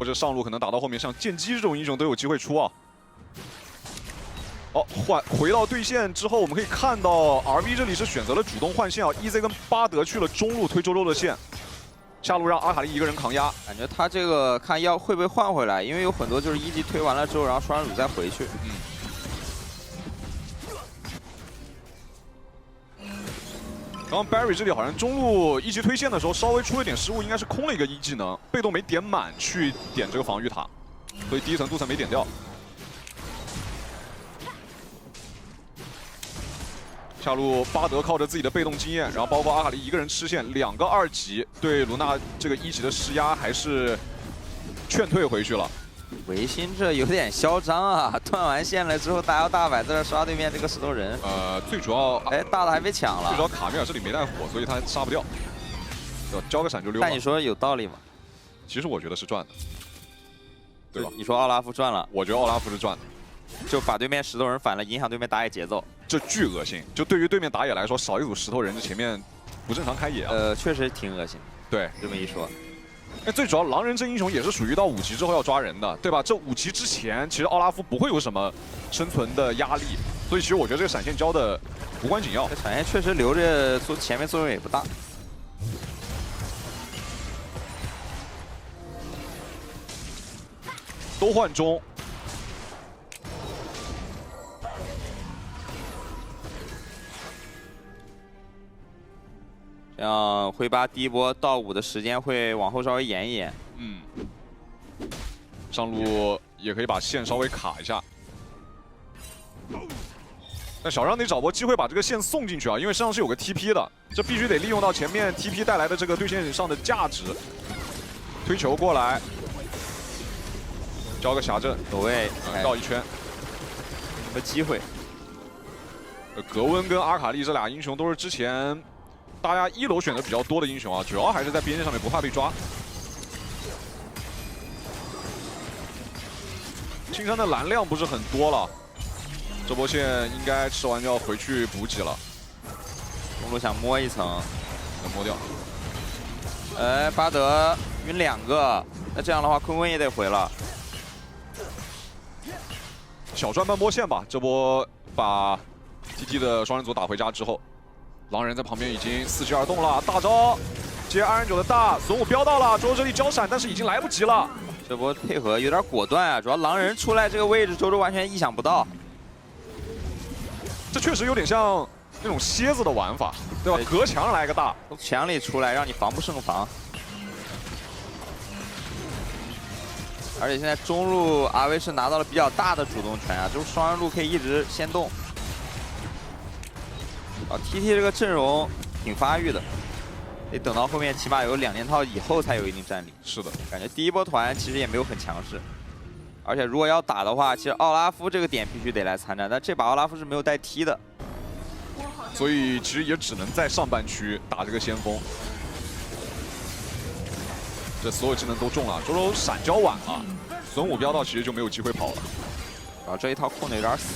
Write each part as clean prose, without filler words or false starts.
这上路可能打到后面，像剑姬这种英雄都有机会出啊。哦，回到对线之后，我们可以看到 RV 这里是选择了主动换线啊 ，EZ 跟巴德去了中路推周周的线，下路让阿卡丽一个人扛压。感觉他这个看要会不会换回来，因为有很多就是一级推完了之后，然后双人组再回去。然后 Barry 这里好像中路一级推线的时候稍微出了点失误，应该是空了一个一技能，被动没点满去点这个防御塔，所以第一层镀层没点掉。下路巴德靠着自己的被动经验，然后包括阿卡丽一个人吃线，2个2级对卢娜这个1级的施压还是劝退回去了。维新这有点嚣张啊！断完线了之后大摇大摆在这刷对面这个石头人。最主要大的还被抢了。最主要卡米尔这里没带火，所以他杀不掉，对吧？交个闪就溜了。但你说有道理吗？其实我觉得是赚的，对吧？你说奥拉夫赚了，我觉得奥拉夫是赚的。就把对面石头人反了，影响对面打野节奏，这巨恶心。就对于对面打野来说，少一组石头人，这前面不正常开野啊。确实挺恶心。对，这么一说，最主要狼人这英雄也是属于到5级之后要抓人的，对吧？这5级之前，其实奥拉夫不会有什么生存的压力，所以其实我觉得这个闪现交的无关紧要。这闪现确实留着前面作用也不大。都换中。这样灰八第一波到5的时间会往后稍微延一延。上路也可以把线稍微卡一下。但小让得找波机会把这个线送进去啊，因为身上是有个 TP 的，这必须得利用到前面 TP 带来的这个对线上的价值。推球过来，交个霞阵，走位绕一圈，有个机会。格温跟阿卡丽这俩英雄都是之前大家1楼选的比较多的英雄啊，主要还是在边线上面不怕被抓。青山的蓝量不是很多了，这波线应该吃完就要回去补给了。中路想摸一层，能摸掉。巴德晕2个，那这样的话坤坤也得回了。小赚半波线吧，这波把 TT 的双人组打回家之后，狼人在旁边已经伺机而动了，大招接299的大，孙武飙到了，周周这里交闪，但是已经来不及了。这波配合有点果断啊，主要狼人出来这个位置，周周完全意想不到。这确实有点像那种蝎子的玩法，对吧？隔墙来个大，从墙里出来让你防不胜防。而且现在中路 RV 是拿到了比较大的主动权啊，就是双人路可以一直先动。TT 这个阵容挺发育的，得等到后面起码有2连套以后才有一定战力。是的，感觉第一波团其实也没有很强势，而且如果要打的话，其实奥拉夫这个点必须得来参战，但这把奥拉夫是没有带 T 的，所以其实也只能在上半区打这个先锋。这所有技能都中了，周周闪交晚了，孙武飙到其实就没有机会跑了。然后这一套控的有点死，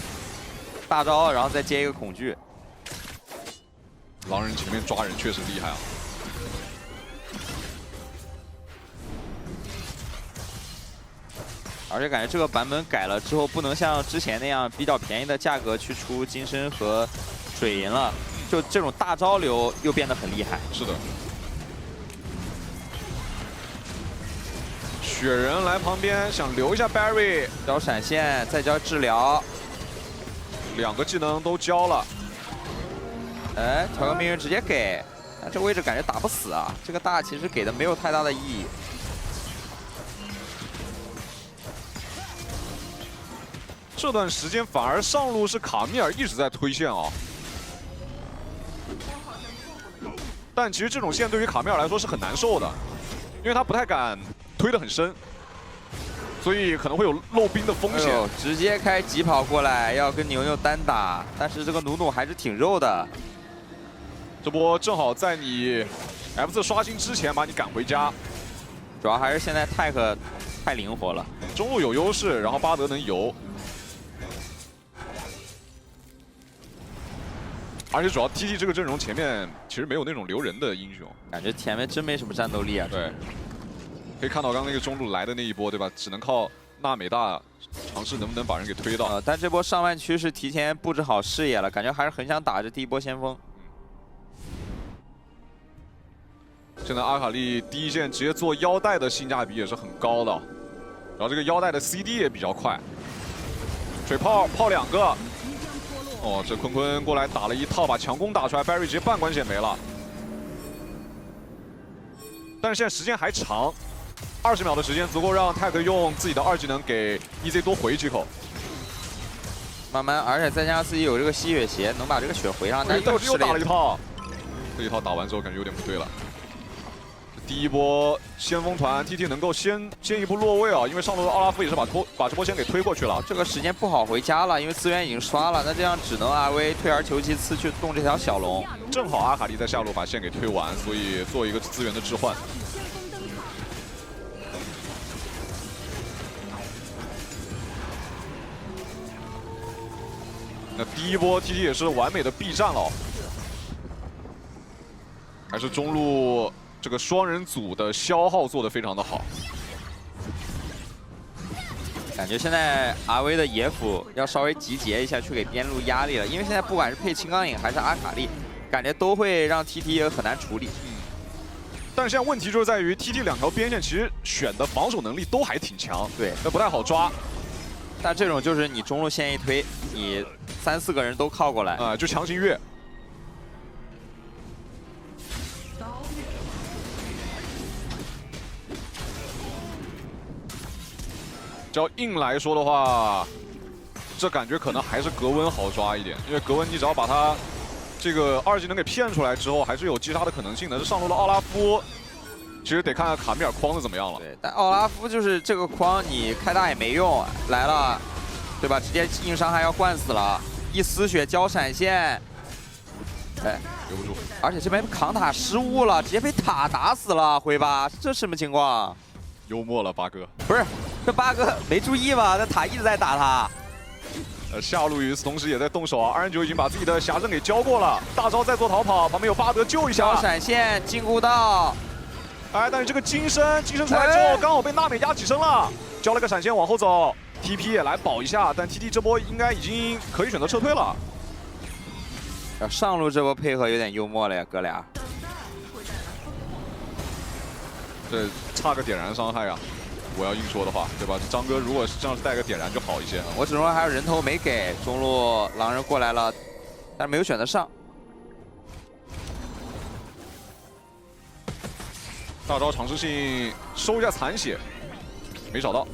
大招然后再接一个恐惧。狼人前面抓人确实厉害啊！而且感觉这个版本改了之后，不能像之前那样比较便宜的价格去出金身和水银了，就这种大招流又变得很厉害。是的。雪人来旁边想留一下 Barry， 交闪现，再交治疗，2个技能都交了。调个命运直接给，但这位置感觉打不死啊。这个大其实给的没有太大的意义。这段时间反而上路是卡米尔一直在推线啊，但其实这种线对于卡米尔来说是很难受的，因为他不太敢推得很深，所以可能会有漏兵的风险。直接开疾跑过来要跟牛牛单打，但是这个努努还是挺肉的。这波正好在你 F4 刷新之前把你赶回家，主要还是现在泰克太灵活了，中路有优势，然后巴德能游，而且主要 TT 这个阵容前面其实没有那种留人的英雄，感觉前面真没什么战斗力啊。对，可以看到刚刚那个中路来的那一波，对吧？只能靠娜美大尝试能不能把人给推到。但这波上半区是提前布置好视野了，感觉还是很想打这第一波先锋。现在阿卡丽第一线直接做腰带的性价比也是很高的，然后这个腰带的 CD 也比较快，水炮炮2个。哦，这坤坤过来打了一套，把强攻打出来 ，Barry 直接半关血没了。但是现在时间还长，20秒的时间足够让泰克用自己的2技能给 EZ 多回几口。慢慢，而且再加上自己有这个吸血鞋，能把这个血回上，但是又打了一套。这一套打完之后，感觉有点不对了。第一波先锋团 TT 能够先一步落位啊，因为上路的奥拉夫也是把这波先给推过去了。这个时间不好回家了，因为资源已经刷了，那这样只能RV退而求其次去动这条小龙。正好阿卡丽在下路把线给推完，所以做一个资源的置换。那第一波 TT 也是完美的避战了，还是中路这个双人组的消耗做得非常的好。感觉现在 RV 的野辅要稍微集结一下，去给边路压力了，因为现在不管是配青钢影还是阿卡丽，感觉都会让 TT 很难处理。但是现在问题就是在于 TT 2条边线其实选的防守能力都还挺强，对，那不太好抓。但这种就是你中路线一推，你3、4个人都靠过来，就强行越。只要硬来说的话，这感觉可能还是格温好抓一点，因为格温你只要把他这个2技能给骗出来之后，还是有击杀的可能性的。这上路的奥拉夫，其实得看看卡米尔框的怎么样了。对，但奥拉夫就是这个框你开大也没用，来了，对吧？直接硬伤害要灌死了，一丝血交闪现，哎，留不住。而且这边扛塔失误了，直接被塔打死了，回吧，这什么情况？幽默了，八哥。不是，这八哥没注意吧？那塔一直在打他。下路与此同时也在动手啊！29已经把自己的侠阵给交过了，大招在做逃跑，旁边有巴德救一下。闪现禁锢到，哎，但是这个金身出来之后，刚好被娜美压起身了，交了个闪现往后走 ，TP 也来保一下，但 TT 这波应该已经可以选择撤退了。上路这波配合有点幽默了呀，哥俩。这差个点燃伤害啊！我要硬说的话，对吧？张哥如果是这样带个点燃就好一些。我只能说还有人头没给，中路狼人过来了，但是没有选择上。大招尝试性收一下残血，没找到。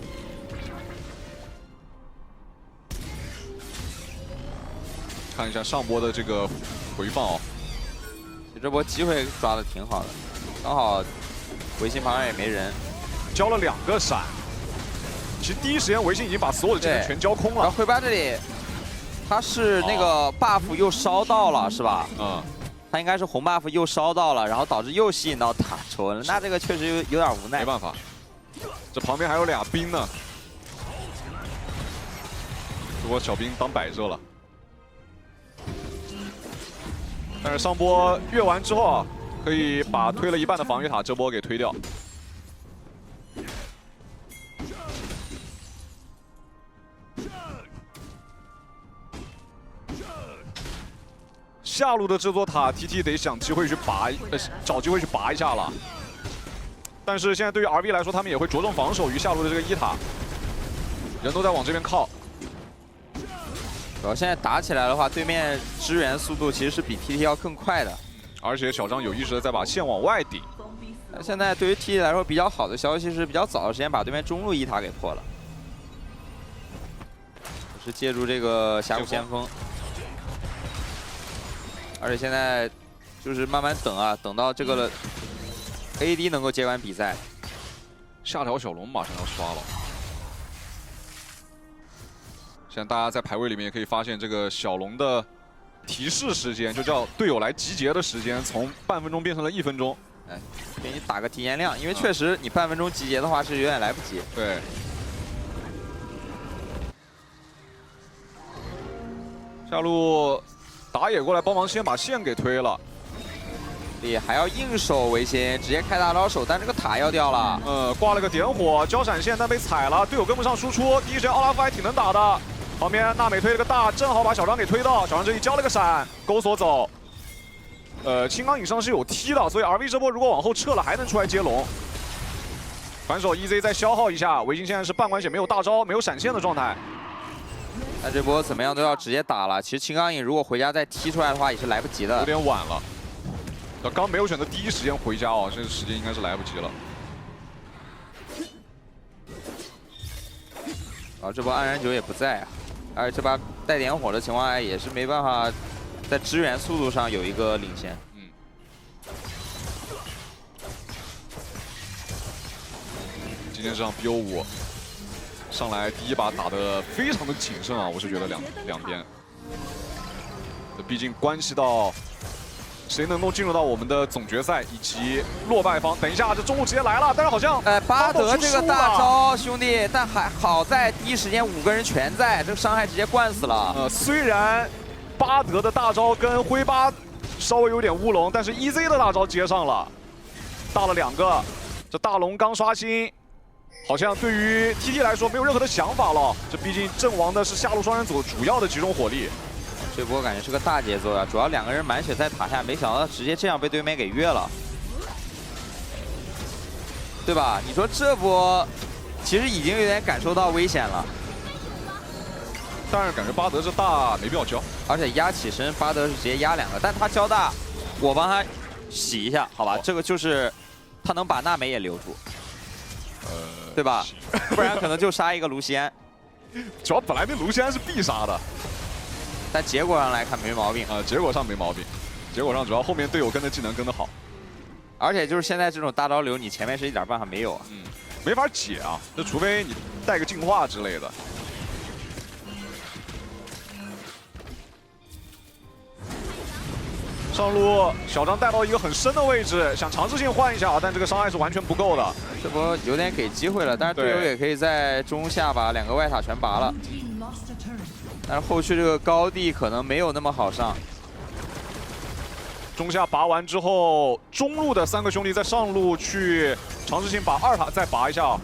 看一下上波的这个回放哦，这波机会抓的挺好的，刚好维新旁边也没人。交了2个闪，其实第一时间维新已经把所有的技能全交空了。然后回巴这里，他是那个 buff 又烧到了，是吧？嗯，他应该是红 buff 又烧到了，然后导致又吸引到塔抽了。那这个确实有点无奈。没办法，这旁边还有俩兵呢，这波小兵当摆设了。但是上波越完之后啊，可以把推了一半的防御塔这波给推掉。下路的这座塔 ，TT 得想机会去拔，找机会去拔一下了。但是现在对于 RV 来说，他们也会着重防守于下路的这个1塔，人都在往这边靠。主要现在打起来的话，对面支援速度其实是比 TT 要更快的，而且小张有意识的在把线往外顶。现在对于 TT 来说比较好的消息是比较早的时间把对面中路1塔给破了，是借助这个峡谷先锋。而且现在就是慢慢等啊，等到这个 AD 能够接完比赛，下条小龙马上要刷了。现在大家在排位里面也可以发现，这个小龙的提示时间就叫队友来集结的时间，从半分钟变成了1分钟。哎，给你打个提前量，因为确实你半分钟集结的话是有点来不及。对。下路打野过来帮忙，先把线给推了。还要硬守维新，直接开大招手，但这个塔要掉了。挂了个点火，交闪现，但被踩了，队友跟不上输出。第一时间奥拉夫还挺能打的，旁边娜美推了个大，正好把小张给推到，小张这里交了个闪，钩锁走。青钢影上是有踢的，所以 RV 这波如果往后撤了，还能出来接龙。反手 EZ 再消耗一下，维新现在是半管血，没有大招，没有闪现的状态。那这波怎么样都要直接打了。其实青钢影如果回家再踢出来的话，也是来不及的。有点晚了。刚没有选择第一时间回家哦，这个时间应该是来不及了。这波安然九也不在啊，而且这把带点火的情况下，也是没办法在支援速度上有一个领先。今天这场 BO5上来第一把打得非常的谨慎啊，我是觉得两边，这毕竟关系到谁能够进入到我们的总决赛以及落败方。等一下，这中路直接来了，但是好像巴德这个大招兄弟，但还好在第一时间5个人全在，这个伤害直接灌死了。虽然巴德的大招跟灰巴稍微有点乌龙，但是 EZ 的大招接上了，大了2个。这大龙刚刷新。好像对于 TT 来说没有任何的想法了，这毕竟阵亡的是下路双人组主要的集中火力。这波感觉是个大节奏呀，主要2个人满血在塔下，没想到直接这样被对面给越了，对吧？你说这波其实已经有点感受到危险了，但是感觉巴德这大没必要交，而且压起身巴德是直接压2个，但他交大，我帮他洗一下，好吧？这个就是他能把娜美也留住。对吧？不然可能就杀一个卢锡安。主要本来那卢锡安是必杀的，但结果上来看没毛病啊，结果上没毛病，结果上主要后面队友跟的技能跟得好，而且就是现在这种大招流，你前面是一点办法没有啊，没法解啊，那除非你带个净化之类的。上路小张带到一个很深的位置，想尝试性换一下啊，但这个伤害是完全不够的。这波有点给机会了，但是队友也可以在中下把2个外塔全拔了，但是后续这个高地可能没有那么好上。中下拔完之后，中路的3个兄弟在上路去尝试性把2塔再拔一下。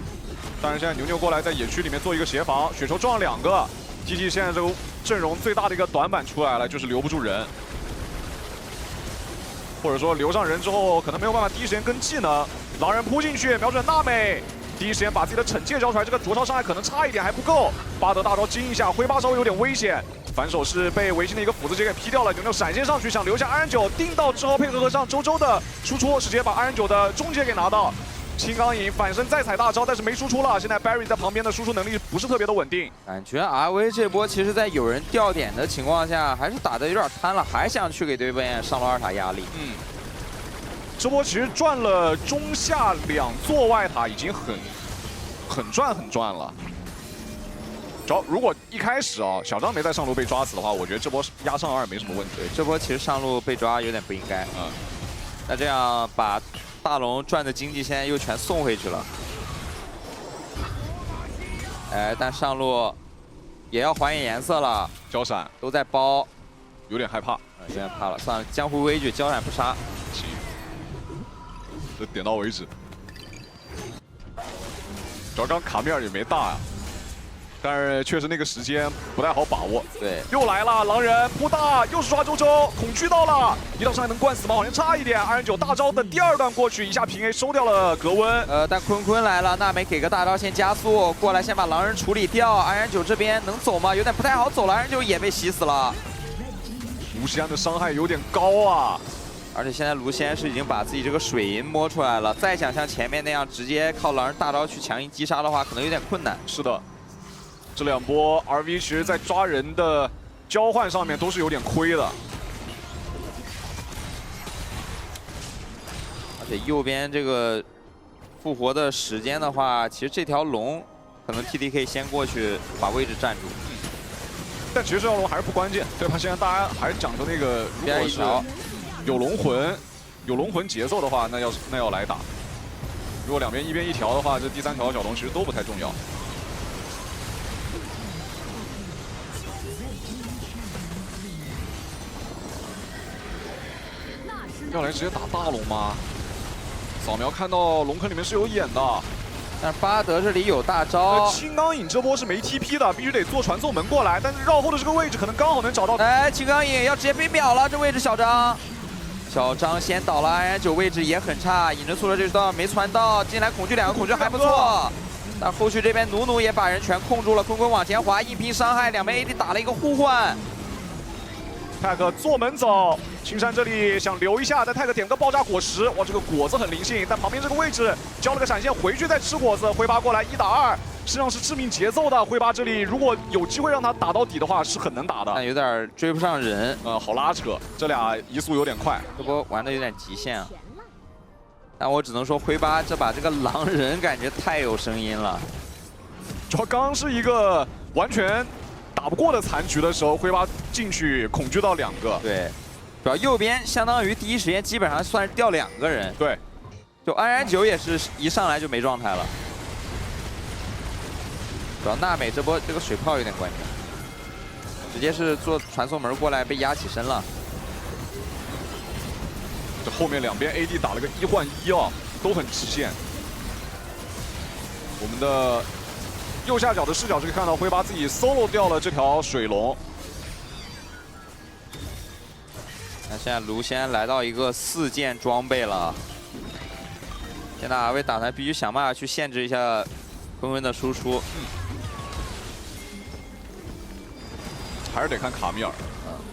当然现在牛牛过来在野区里面做一个协防，雪球撞了2个。TT 现在这个阵容最大的一个短板出来了，就是留不住人。或者说留上人之后，可能没有办法第一时间跟技能。狼人扑进去，瞄准娜美，第一时间把自己的惩戒交出来。这个灼烧伤害可能差一点，还不够。巴德大招惊一下，灰巴稍微有点危险。反手是被维新的一个斧子直接给劈掉了。牛牛闪现上去，想留下安然九，定到之后配合上周周的输出，是直接把安然九的终结给拿到。青钢影反身再踩大招，但是没输出了。现在 Barry 在旁边的输出能力不是特别的稳定。感觉 RV 这波其实在有人掉点的情况下，还是打得有点贪了，还想去给对面上路2塔压力。这波其实赚了中下2座外塔，已经很赚了。主要如果一开始啊小张没在上路被抓死的话，我觉得这波压上2没什么问题。这波其实上路被抓有点不应该。那这样把大龙赚的经济现在又全送回去了。但上路也要还原颜色了，交闪都在包，有点害怕，有点怕了。算了，江湖规矩，交闪不杀。行，就点到为止。主要刚卡米尔也没大呀，但是确实那个时间不太好把握。对，又来了，狼人扑大，又是抓周周，恐惧到了，一道伤害能灌死吗？好像差一点。2.9大招的第2段过去，一下平 A 收掉了格温。但坤坤来了，娜美给个大招先加速过来，先把狼人处理掉。2.9这边能走吗？有点不太好走了，2.9也被洗死了。卢锡安的伤害有点高啊。而且现在卢锡安是已经把自己这个水银摸出来了，再想像前面那样直接靠狼人大招去强硬击杀的话，可能有点困难。是的，这2波 RV 其实在抓人的交换上面都是有点亏的。而且右边这个复活的时间的话，其实这条龙可能 TT 可以先过去把位置占住。但其实这条龙还是不关键，对吧？现在大家还是讲究那个，如果是有龙魂节奏的话，那要来打。如果两边一边一条的话，这第3条小龙其实都不太重要。要来直接打大龙吗？扫描看到龙坑里面是有眼的，但是巴德这里有大招。青钢影这波是没 TP 的，必须得做传送门过来，但是绕后的这个位置可能刚好能找到。哎，青钢影要直接被秒了，这位置小张。小张先倒了，安然9位置也很差，隐身速度这段没传到，进来恐惧2个恐惧还不错。但后续这边努努也把人全控住了，坤坤往前滑，硬拼伤害，两边 AD 打了一个互换。泰克坐门走，青山这里想留一下，但泰克点个爆炸果实，哇，这个果子很灵性，但旁边这个位置交了个闪现，回去再吃果子，挥发过来1打2，实际上是致命节奏的。挥发这里如果有机会让他打到底的话，是很能打的。但有点追不上人，好拉扯，这俩移速有点快，这波玩的有点极限啊。但我只能说，挥发这把这个狼人感觉太有声音了。主要刚刚是一个完全打不过的残局的时候，挥发进去恐惧到2个。对，主要右边相当于第一时间基本上算是掉2个人。对，就安然9也是一上来就没状态了。主要娜美这波这个水炮有点关键，直接是做传送门过来被压起身了。这后面两边 AD 打了个1换1啊，都很极限。我们的右下角的视角是可以看到挥发自己 solo 掉了这条水龙。那现在卢仙来到一个4件装备了，现在为打团必须想办法去限制一下坤坤的输出。还是得看卡米尔。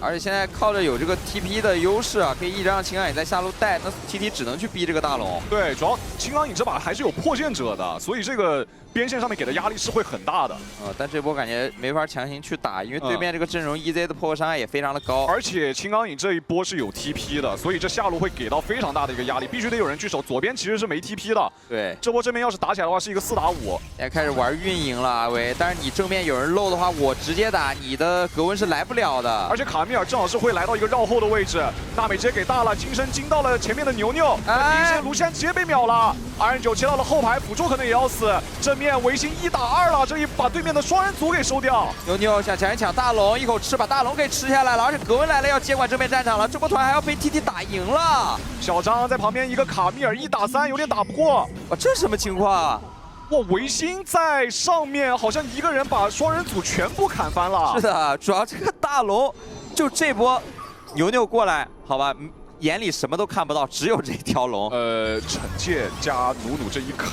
而且现在靠着有这个 TP 的优势啊，可以一直让青钢影在下路带，那 TT 只能去逼这个大龙。对，主要青钢影这把还是有破线者的，所以这个边线上面给的压力是会很大的。但这波感觉没法强行去打，因为对面这个阵容 EZ 的破坏伤害也非常的高。而且青钢影这一波是有 TP 的，所以这下路会给到非常大的一个压力，必须得有人去守。左边其实是没 TP 的。对，这波正面要是打起来的话，是一个4打5。现在开始玩运营了，阿威。但是你正面有人漏的话，我直接打，你的格温是来不了的。而且卡米尔正好是会来到一个绕后的位置，娜美直接给大了，金身惊到了前面的牛牛，第一时间卢仙直接被秒了，RN9切到了后排，辅助可能也要死，正面维新1打2了，这里把对面的双人组给收掉。牛牛想强抢大龙，一口吃把大龙给吃下来了，而且格温来了要接管正面战场了，这波团还要被 TT 打赢了。小张在旁边一个卡米尔1打3，有点打不过。哇，这什么情况啊？哇，维新在上面好像一个人把双人组全部砍翻了。是的，主要这个大龙就这波牛牛过来，好吧，眼里什么都看不到，只有这条龙。惩戒加努努这一啃，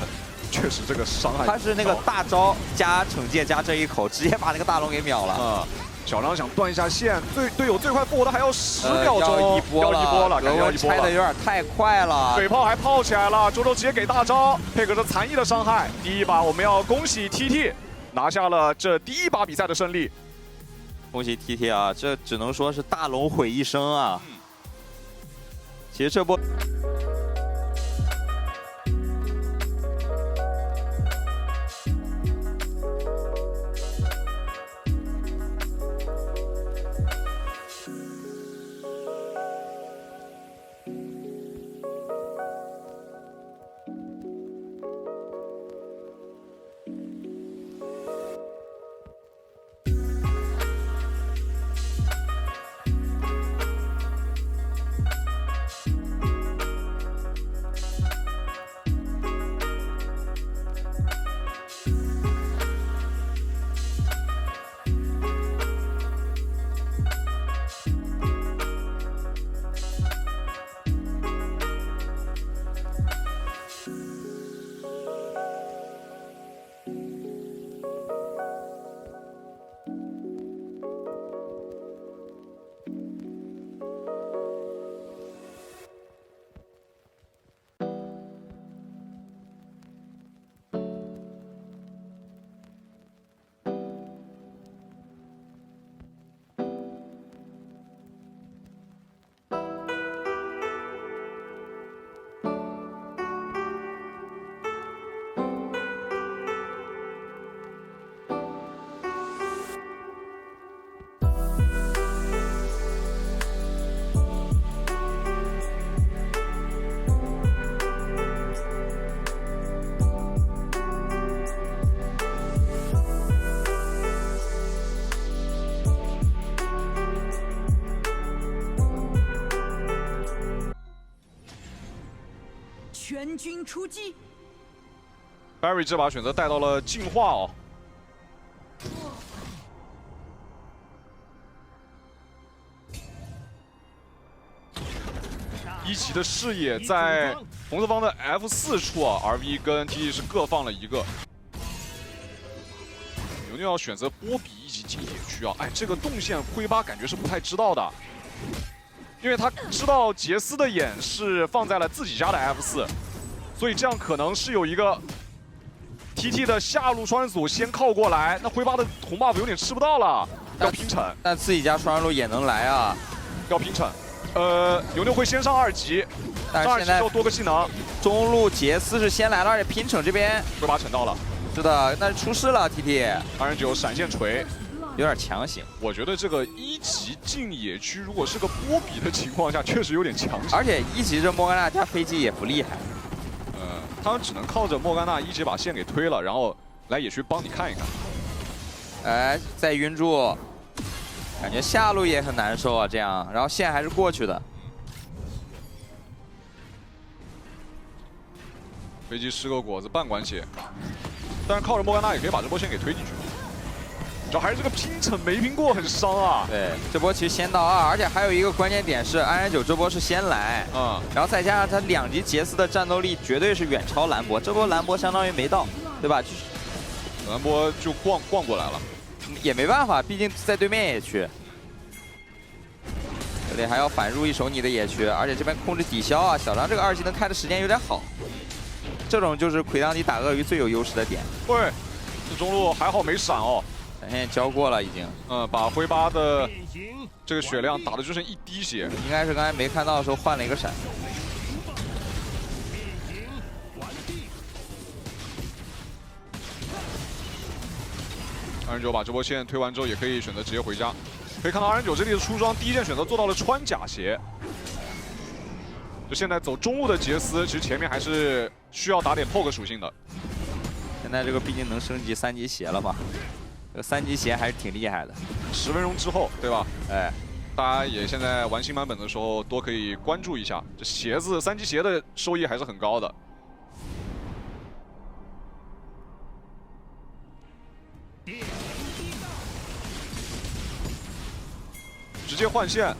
确实这个伤害。他是那个大招加惩戒加这一口，直接把那个大龙给秒了。小张想断一下线，队友最快复活的还要10秒钟，要一波了，感觉要一波了。拆的有点太快了，水炮还泡起来了，周周直接给大招，配合着残翼的伤害。第一把我们要恭喜 TT 拿下了这第一把比赛的胜利。恭喜 TT 啊，这只能说是大龙毁一生啊。其实这波。援军出击。Barry 这把选择带到了净化哦。一级的视野在红色方的 F4处啊 ，RV 跟 TT 是各放了一个。牛牛要选择波比一级进野区啊，哎，这个动线灰八感觉是不太知道的，因为他知道杰斯的眼是放在了自己家的 F4，所以这样可能是有一个 TT 的下路双人组先靠过来，那灰八的红 buff 有点吃不到了，要拼城，但自己家双人路也能来啊，要拼城。牛牛会先上2级，上2级之后多个技能。中路杰斯是先来了，而且拼城这边灰八城到了，是的，那出事了 TT。299闪现锤，有点强行。我觉得这个1级进野区，如果是个波比的情况下，确实有点强行。而且1级这莫甘娜加飞机也不厉害。他们只能靠着莫甘娜1级把线给推了，然后来野区帮你看一看。哎，再晕住，感觉下路也很难受啊，这样，然后线还是过去的。飞机吃个果子半管血，但是靠着莫甘娜也可以把这波线给推进去。主要还是这个拼城没拼过很伤啊。对，这波其实先到2，而且还有一个关键点是安然9这波是先来，然后再加上他2级杰斯的战斗力绝对是远超兰博，这波兰博相当于没到，对吧？兰博就逛过来了，也没办法，毕竟在对面野区，这里还要反入一手你的野区，而且这边控制抵消啊，小张这个2技能开的时间有点好，这种就是魁当你打鳄鱼最有优势的点。对，这中路还好没闪哦。闪现交过了已经，把灰八的这个血量打的就剩1滴血，应该是刚才没看到的时候换了一个闪。299把这波线推完之后，也可以选择直接回家。可以看到299这里的出装，第一件选择做到了穿甲鞋。就现在走中路的杰斯，其实前面还是需要打点 poke 属性的。现在这个毕竟能升级3级鞋了嘛？这个3级鞋还是挺厉害的。10分钟之后，对吧？哎，大家也现在玩新版本的时候，多可以关注一下，这鞋子3级鞋的收益还是很高的。直接换线，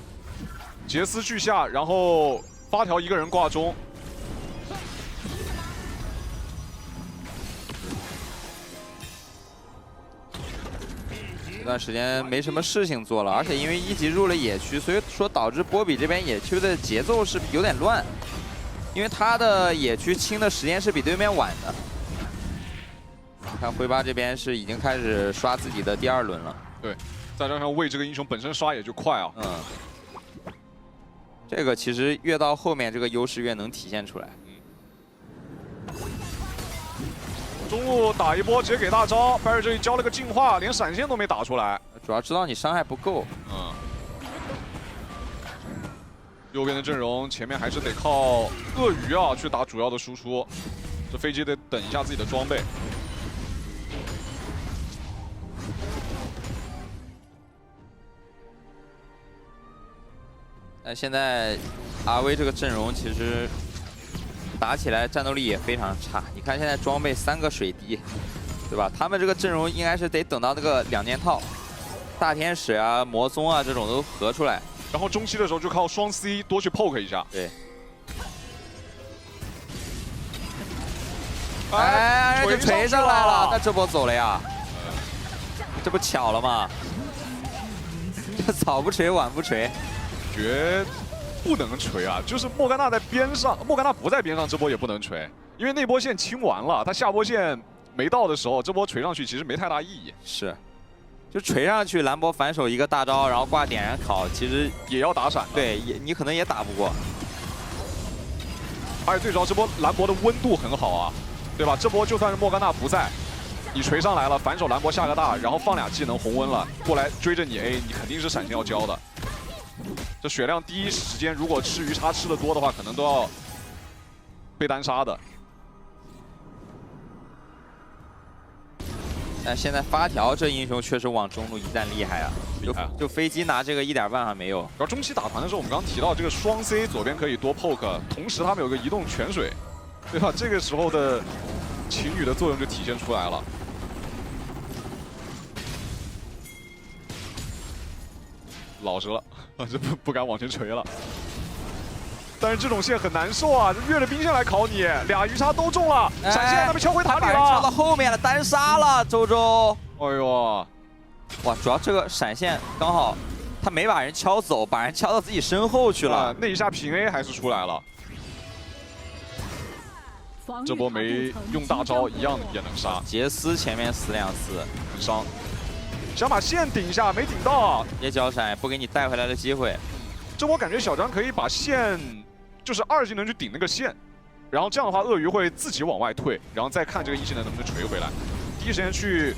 杰斯拒下，然后发条一个人挂中。这段时间没什么事情做了，而且因为1级入了野区，所以说导致波比这边野区的节奏是有点乱，因为他的野区清的时间是比对面晚的。你看灰八这边是已经开始刷自己的第2轮了。对，再加上魏这个英雄本身刷也就快啊。这个其实越到后面，这个优势越能体现出来。中路打一波，直接给大招。Barry 这里交了个净化，连闪现都没打出来。主要知道你伤害不够。右边的阵容，前面还是得靠鳄鱼啊去打主要的输出。这飞机得等一下自己的装备。现在RV这个阵容其实打起来战斗力也非常差。你看现在装备3个水滴，对吧？他们这个阵容应该是得等到那个2件套，大天使啊、魔宗啊这种都合出来，然后中期的时候就靠双 C 多去 poke 一下。对。哎，就锤上来了，那这波走了呀？这不巧了吗？这早不锤晚不锤。绝不能锤啊！就是莫甘娜在边上，莫甘娜不在边上，这波也不能锤，因为那波线清完了，他下波线没到的时候，这波锤上去其实没太大意义。是，就锤上去，兰博反手一个大招，然后挂点燃烤，其实也要打闪。对，你可能也打不过。而且最主要，这波兰博的温度很好啊，对吧？这波就算是莫甘娜不在，你锤上来了，反手兰博下个大，然后放2技能红温了，过来追着你 A， 你肯定是闪现要交的。这血量第一时间，如果吃鱼叉吃的多的话，可能都要被单杀的。但现在发条这英雄确实往中路一站厉害啊！就飞机拿这个一点办法没有。然后中期打团的时候，我们刚刚提到这个双 C 左边可以多 poke， 同时他们有个移动泉水，对吧？这个时候的情侣的作用就体现出来了。老实了，这不敢往前锤了。但是这种线很难受啊，这越着兵线来考你，俩鱼叉都中了，闪现他被敲回塔里了，敲到后面了，单杀了周周。哎呦，哇，主要这个闪现刚好他没把人敲走，把人敲到自己身后去了。那一下平 A 还是出来了。这波没用大招一样也能杀。杰斯前面死2次，很伤。想把线顶一下，没顶到。也交闪，不给你带回来的机会。这波感觉小张可以把线，就是2技能去顶那个线，然后这样的话鳄鱼会自己往外退，然后再看这个1技能能不能锤回来。第一时间去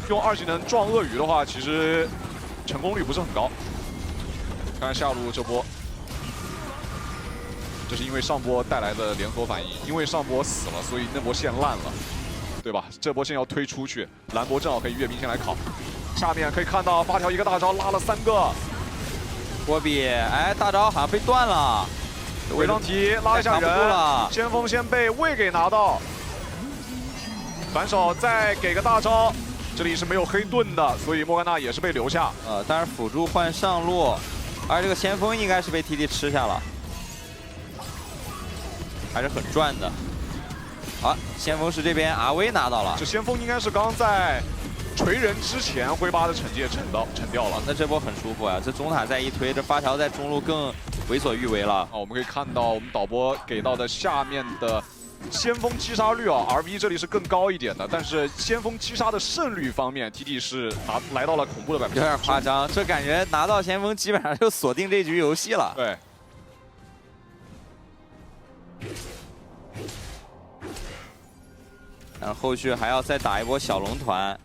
用2技能撞鳄鱼的话，其实成功率不是很高。看看下路这波。这是因为上波带来的连锁反应，因为上波死了，所以那波线烂了，对吧？这波线要推出去，蓝波正好可以阅兵线来烤。下面可以看到发条一个大招拉了3个，波比，哎，大招好像被断了，违章题拉一下人，先锋先被魏给拿到，反手再给个大招，这里是没有黑盾的，所以莫甘娜也是被留下。但是辅助换上路，而这个先锋应该是被 TT 吃下了。还是很赚的。好，先锋是这边阿威拿到了。这先锋应该是刚在锤人之前灰八的惩戒惩掉了。那这波很舒服啊！这中塔再一推，这发条在中路更为所欲为了。我们可以看到我们导播给到的下面的先锋击杀率啊 ，RV 这里是更高一点的，但是先锋击杀的胜率方面 ，TT 是来到了恐怖的90%。有点夸张，这感觉拿到先锋基本上就锁定这局游戏了。对。然后后续还要再打一波小龙团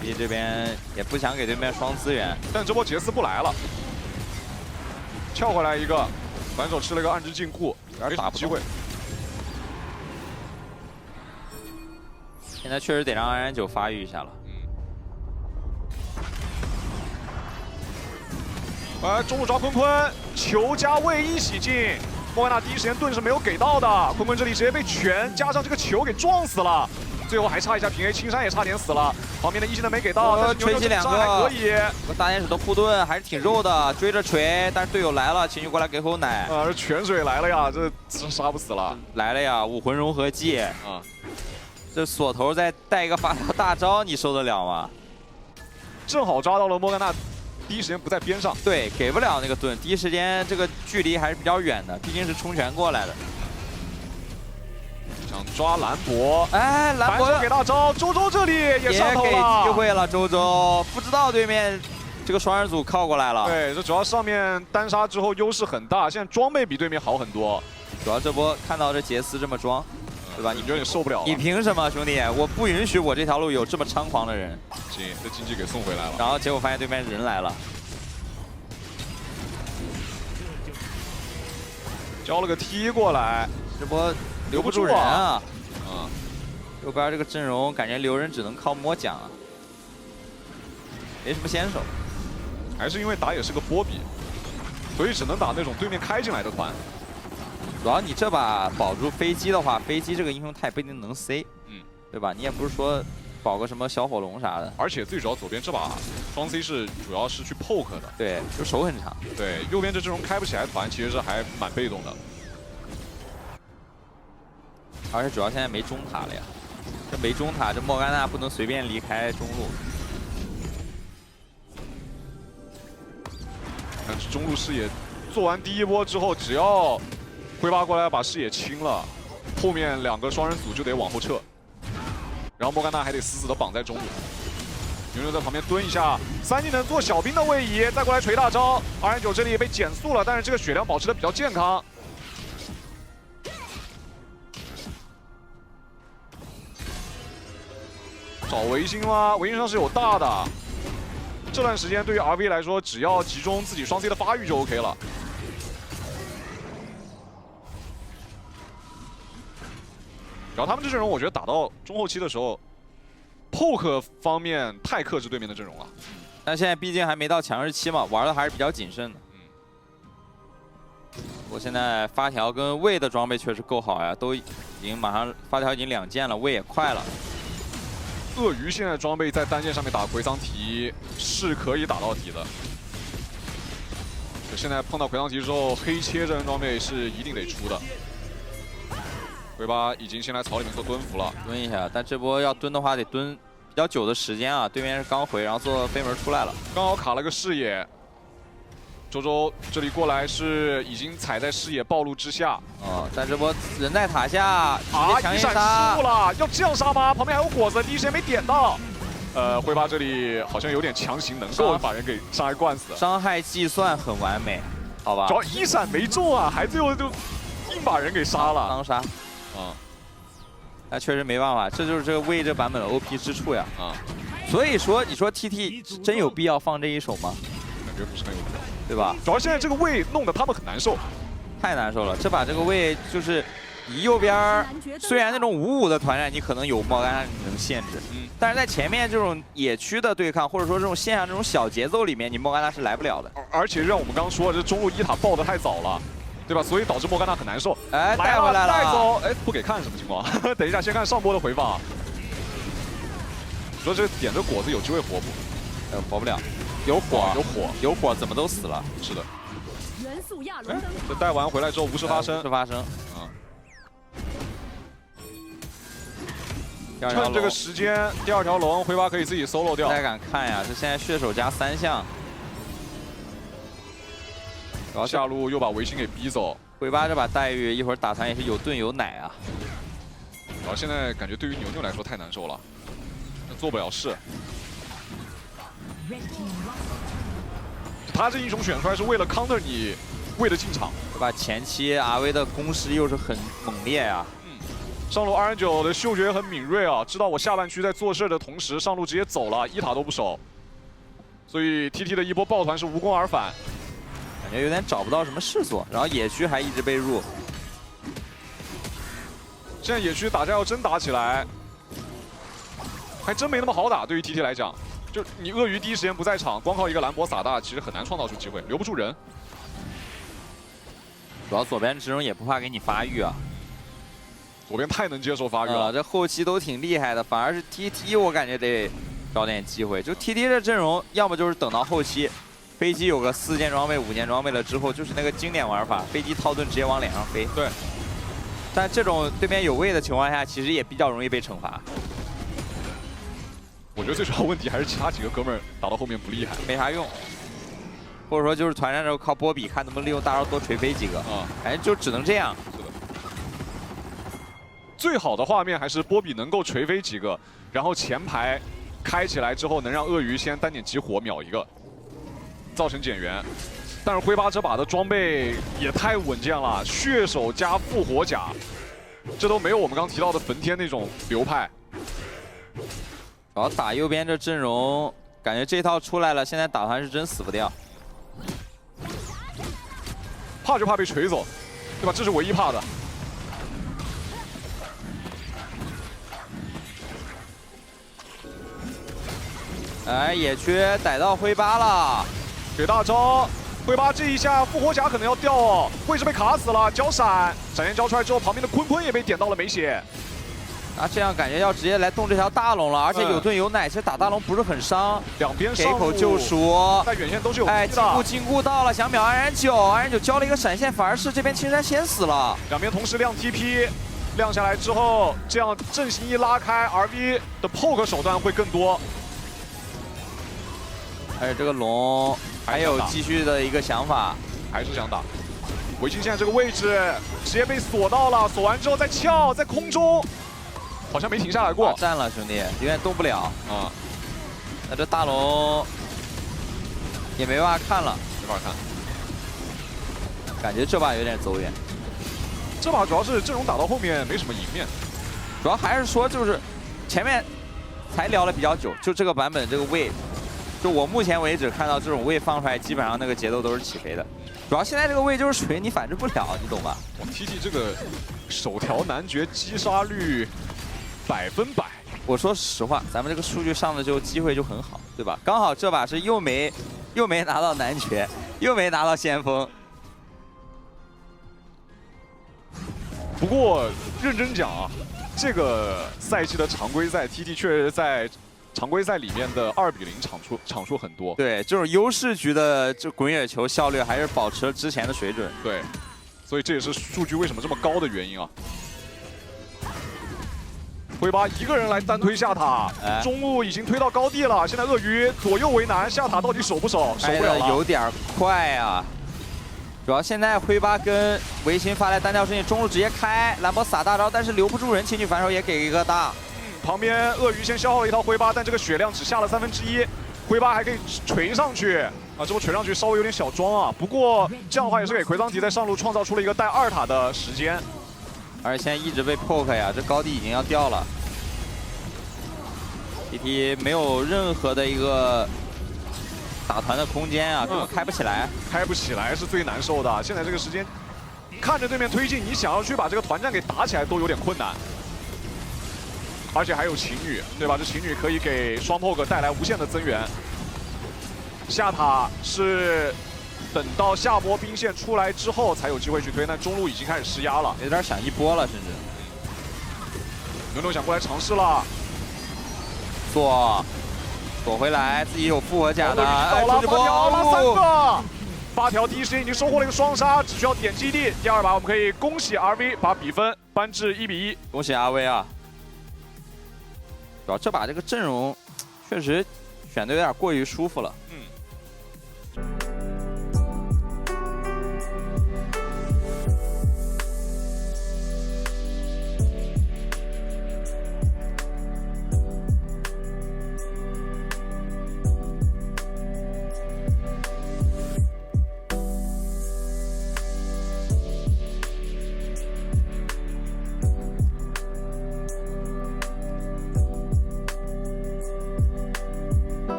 ，TT 这边也不想给对面双资源，但这波杰斯不来了，跳回来一个，反手吃了个暗之禁锢，有点打不机会。现在确实得让299发育一下了。中路抓坤坤，球加位一起进。莫甘娜第一时间盾是没有给到的，坤坤这里直接被拳加上这个球给撞死了，最后还差一下平 A， 青山也差点死了，旁边的1技能没给到，但是锤击2个还可以。大天使的护盾还是挺肉的，追着锤，但是队友来了，情绪过来给口奶。这泉水来了呀，这杀不死了。来了呀，武魂融合技啊，这锁头再带一个发条大招，你受得了吗？正好抓到了莫甘娜。第一时间不在边上，对，给不了那个盾。第一时间这个距离还是比较远的，毕竟是冲拳过来的。想抓兰博，哎，兰博给大招，周周这里也上头了，也给机会了。周周不知道对面这个双人组靠过来了。对，这主要上面单杀之后优势很大，现在装备比对面好很多。主要这波看到这杰斯这么装，对吧？你有点受不了了。你凭什么，兄弟？我不允许我这条路有这么猖狂的人。行，这经济给送回来了。然后结果发现对面人来了，交了个 T 过来，这波留不住人啊。右边这个阵容感觉留人只能靠摸奖啊，没什么先手。还是因为打野是个波比，所以只能打那种对面开进来的团。主要你这把保住飞机的话，飞机这个英雄他也不一定能 C， 对吧？你也不是说保个什么小火龙啥的。而且最主要左边这把双 C 是主要是去 poke 的，对，就手很长。对，右边这阵容开不起来团，其实是还蛮被动的。而且主要现在没中塔了呀，这没中塔，这莫甘娜不能随便离开中路。但是中路视野做完第一波之后，只要灰八过来把视野清了，后面2个双人组就得往后撤，然后莫甘娜还得死死的绑在中路。牛牛在旁边蹲一下，3技能做小兵的位移，再过来锤大招。299这里也被减速了，但是这个血量保持的比较健康。找维新吗？维新上是有大的。这段时间对于 RV 来说，只要集中自己双 C 的发育就 OK 了。然后他们这阵容，我觉得打到中后期的时候 ，poke 方面太克制对面的阵容了。但现在毕竟还没到强势期嘛，玩的还是比较谨慎的。不过现在发条跟魏的装备确实够好呀，都已经马上发条已经2件了，魏也快了。鳄鱼现在装备在单剑上面打葵桑提是可以打到底的。现在碰到葵桑提之后，黑切这身装备是一定得出的。魁拔已经先来草里面做蹲伏了，蹲一下，但这波要蹲的话得蹲比较久的时间啊。对面是刚回，然后做飞门出来了，刚好卡了个视野。周周这里过来是已经踩在视野暴露之下。哦，但这波人在塔下，啊，一闪失误了，要这样杀吗？旁边还有果子，第一时间没点到。辉拔这里好像有点强行，能够把人给伤害灌死。伤害计算很完美，好吧？主要一闪没中啊，还最后就硬把人给杀了。当杀。啊。那确实没办法，这就是这个魏这版本的 OP 之处呀。啊。所以说，你说 TT 真有必要放这一手吗？感觉不是很有必要。对吧？主要现在这个位弄得他们很难受，太难受了。这把这个位就是你右边虽然那种5-5的团战你可能有莫甘娜能限制，但是在前面这种野区的对抗，或者说这种线上这种小节奏里面，你莫甘娜是来不了的。而且让我们刚刚说这中路一塔爆得太早了，对吧？所以导致莫甘娜很难受。哎，带回来了，带走，哎，不给看什么情况？等一下，先看上波的回放。说这点着果子有机会活不？活不了。有火，有火，有火，怎么都死了。是的。元素亚龙灯。这带完回来之后无事发生。无事发生。啊。趁这个时间，第2条龙，辉拔可以自己 solo 掉。大家敢看呀？这现在血手加3项。然后下路又把维新给逼走。辉拔这把待遇一会儿打团也是有盾有奶啊。然后现在感觉对于牛牛来说太难受了，做不了事。他这英雄选出来是为了 counter 你，为了进场，对吧？前期 RV 的攻势又是很猛烈啊。上路299的嗅觉很敏锐啊，知道我下半区在做事的同时，上路直接走了，一塔都不守，所以 TT 的一波抱团是无功而返，感觉有点找不到什么事做，然后野区还一直被入。现在野区打架要真打起来，还真没那么好打，对于 TT 来讲。就你鳄鱼第一时间不在场，光靠一个兰博撒大，其实很难创造出机会，留不住人。主要左边之中也不怕给你发育啊，左边太能接受发育了。这后期都挺厉害的，反而是 TT 我感觉得找点机会。就 TT 的阵容，要么就是等到后期，飞机有个4件装备、5件装备了之后，就是那个经典玩法，飞机套盾直接往脸上飞。对。但这种对面有位的情况下，其实也比较容易被惩罚。我觉得最主要问题还是其他几个哥们儿打到后面不厉害，没啥用，或者说就是团战的时候靠波比看能不能利用大招多锤飞几个啊，反正就只能这样。是的，最好的画面还是波比能够锤飞几个，然后前排开起来之后能让鳄鱼先单点集火秒一个，造成减员。但是辉拔这把的装备也太稳健了，血手加复活甲，这都没有我们刚提到的焚天那种流派。然后打右边这阵容，感觉这套出来了，现在打团是真死不掉。怕就怕被锤走，对吧？这是唯一怕的。哎，野区逮到辉拔了，给大招。辉拔这一下复活甲可能要掉哦，位置被卡死了，交闪，闪现交出来之后，旁边的坤坤也被点到了没血。啊，这样感觉要直接来动这条大龙了，而且有盾有奶，其实打大龙不是很伤。两边给一口救赎，在远线都是有的。哎，禁锢到了，想秒安然9，安然9交了一个闪现，反而是这边青山先死了。两边同时亮 TP， 亮下来之后，这样阵型一拉开 ，RV 的 poke 手段会更多。而且这个龙还有继续的一个想法，还是想打。维京现在这个位置直接被锁到了，锁完之后再撬，在空中。好像没停下来过，站了兄弟，有点动不了啊。那这大龙也没办法看了，没法看。感觉这把有点走远。这把主要是阵容打到后面没什么赢面，主要还是说就是前面才聊了比较久，就这个版本这个位，就我目前为止看到这种位放出来，基本上那个节奏都是起飞的。主要现在这个位就是属于你反制不了，你懂吧？哇 ，TT 这个首条男爵击杀率。100%！我说实话，咱们这个数据上的就机会就很好，对吧？刚好这把是又没拿到男爵，又没拿到先锋，不过认真讲啊，这个赛季的常规赛 ，TT 确实在常规赛里面的2比0场数很多。对，这种优势局的这滚雪球效率还是保持了之前的水准。对，所以这也是数据为什么这么高的原因啊。辉巴一个人来单推下塔，中路已经推到高地了。现在鳄鱼左右为难，下塔到底守不守？守不了了，有点快啊。主要现在辉巴跟维新发来单挑之际，中路直接开，兰博撒大招，但是留不住人，情绪反手也给一个大。旁边鳄鱼先消耗了一套辉巴，但这个血量只下了1/3，辉巴还可以锤上去啊！这波锤上去稍微有点小装啊，不过这样的话也是给奎桑迪在上路创造出了一个带2塔的时间。 而且现在一直被 poke 呀，这高地已经要掉了。TT 没有任何的一个打团的空间啊，根本开不起来。开不起来是最难受的。现在这个时间，看着对面推进，你想要去把这个团战给打起来都有点困难。而且还有情侣，对吧？这情侣可以给双 poke 带来无限的增援。下塔是。 等到下波兵线出来之后才有机会去推，但中路已经开始施压了，有点想一波了，甚至。牛牛想过来尝试了，躲回来，自己有复活甲的，到了8条了3个，8条第一时间已经收获了一个双杀，只需要点基地。第2把我们可以恭喜 RV 把比分扳至1比1，恭喜阿威啊！主要这把这个阵容确实选的有点过于舒服了。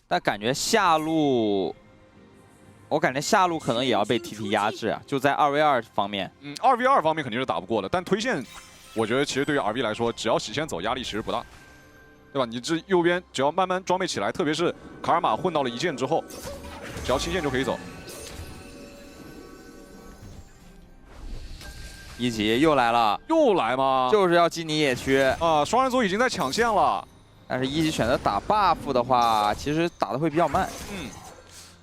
但感觉下路，我感觉下路可能也要被 TT 压制啊，就在2v2方面。2v2方面肯定是打不过的，但推线，我觉得其实对于 RV 来说，只要洗线走，压力其实不大，对吧？你这右边只要慢慢装备起来，特别是卡尔玛混到了1线之后，只要清线就可以走。一级又来了，又来吗？就是要击你野区啊！双人组已经在抢线了。 但是一级选择打 buff 的话，其实打的会比较慢。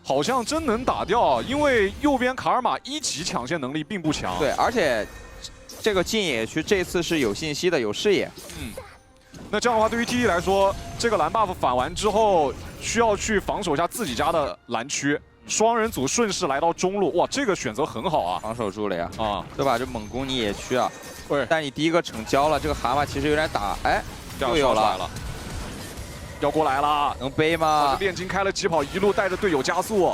好像真能打掉，因为右边卡尔玛1级抢线能力并不强。对，而且这个进野区这次是有信息的，有视野。那这样的话，对于 TT 来说，这个蓝 buff 反完之后，需要去防守一下自己家的蓝区。双人组顺势来到中路，哇，这个选择很好啊！防守住了呀，对吧？这猛攻你野区啊，对。但你第一个成交了，这个蛤蟆其实有点打，哎，又有了。 要过来了，能背吗？炼金开了疾跑，一路带着队友加速，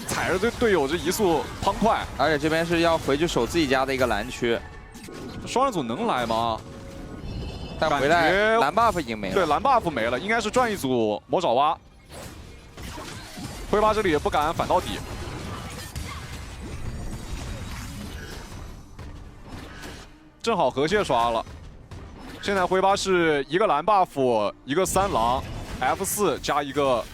踩着队友这一速滂快。而且这边是要回去守自己家的一个蓝区，双人组能来吗？但回来蓝 buff 已经没了。对，蓝 buff 没了，应该是转一组魔爪蛙。辉巴这里也不敢反到底。正好河蟹刷了，现在辉巴是一个蓝 buff， 一个3狼。 F4加一个，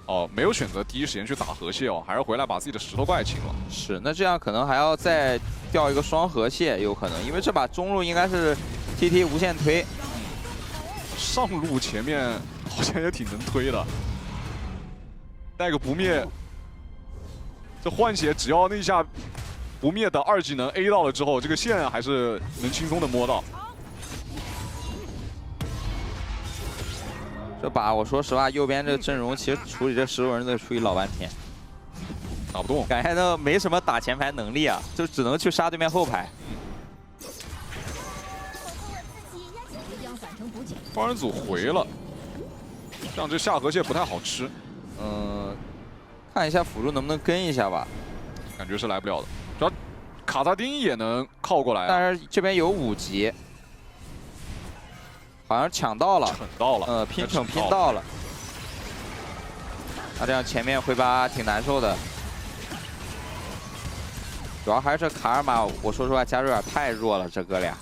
哦，没有选择第一时间去打河蟹哦，还是回来把自己的石头怪清了。是，那这样可能还要再调一个双河蟹，有可能，因为这把中路应该是 TT 无限推，上路前面好像也挺能推的，带个不灭这换血只要那一下不灭的2技能 A 到了之后，这个线还是能轻松的摸到。这把我说实话，右边这个阵容其实处理这石头人得处理老半天，打不动，感觉都没什么打前排能力啊，就只能去杀对面后排。双人组回了，这样这下河蟹不太好吃。看一下辅助能不能跟一下吧，感觉是来不了的。主要卡萨丁也能靠过来、啊，但是这边有5级，好像抢到了，啃到了，拼抢拼到了。那这样前面回拔挺难受的，主要还是这卡尔玛，我说实话加入有点太弱了，这哥俩。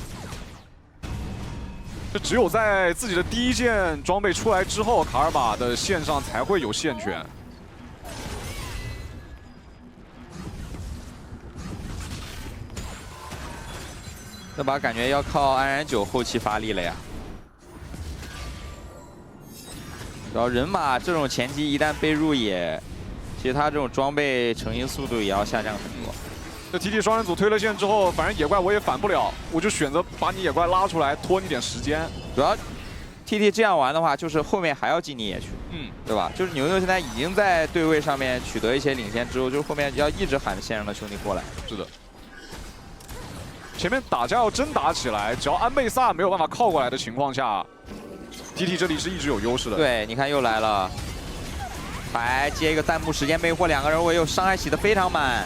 这只有在自己的第一件装备出来之后，卡尔玛的线上才会有线权。这把感觉要靠安然9后期发力了呀。然后人马这种前期一旦被入野，其实他这种装备成型速度也要下降很多。这 TT 双人组推了线之后，反正野怪我也反不了，我就选择把你野怪拉出来，拖你点时间。主要 TT 这样玩的话，就是后面还要进你野区，对吧？就是牛牛现在已经在对位上面取得一些领先之后，就是后面要一直喊线上的兄弟过来。是的。前面打架要真打起来，只要安倍萨没有办法靠过来的情况下 ，TT 这里是一直有优势的。对，你看又来了，还接一个弹幕时间魅惑，2个人我有伤害洗得非常满。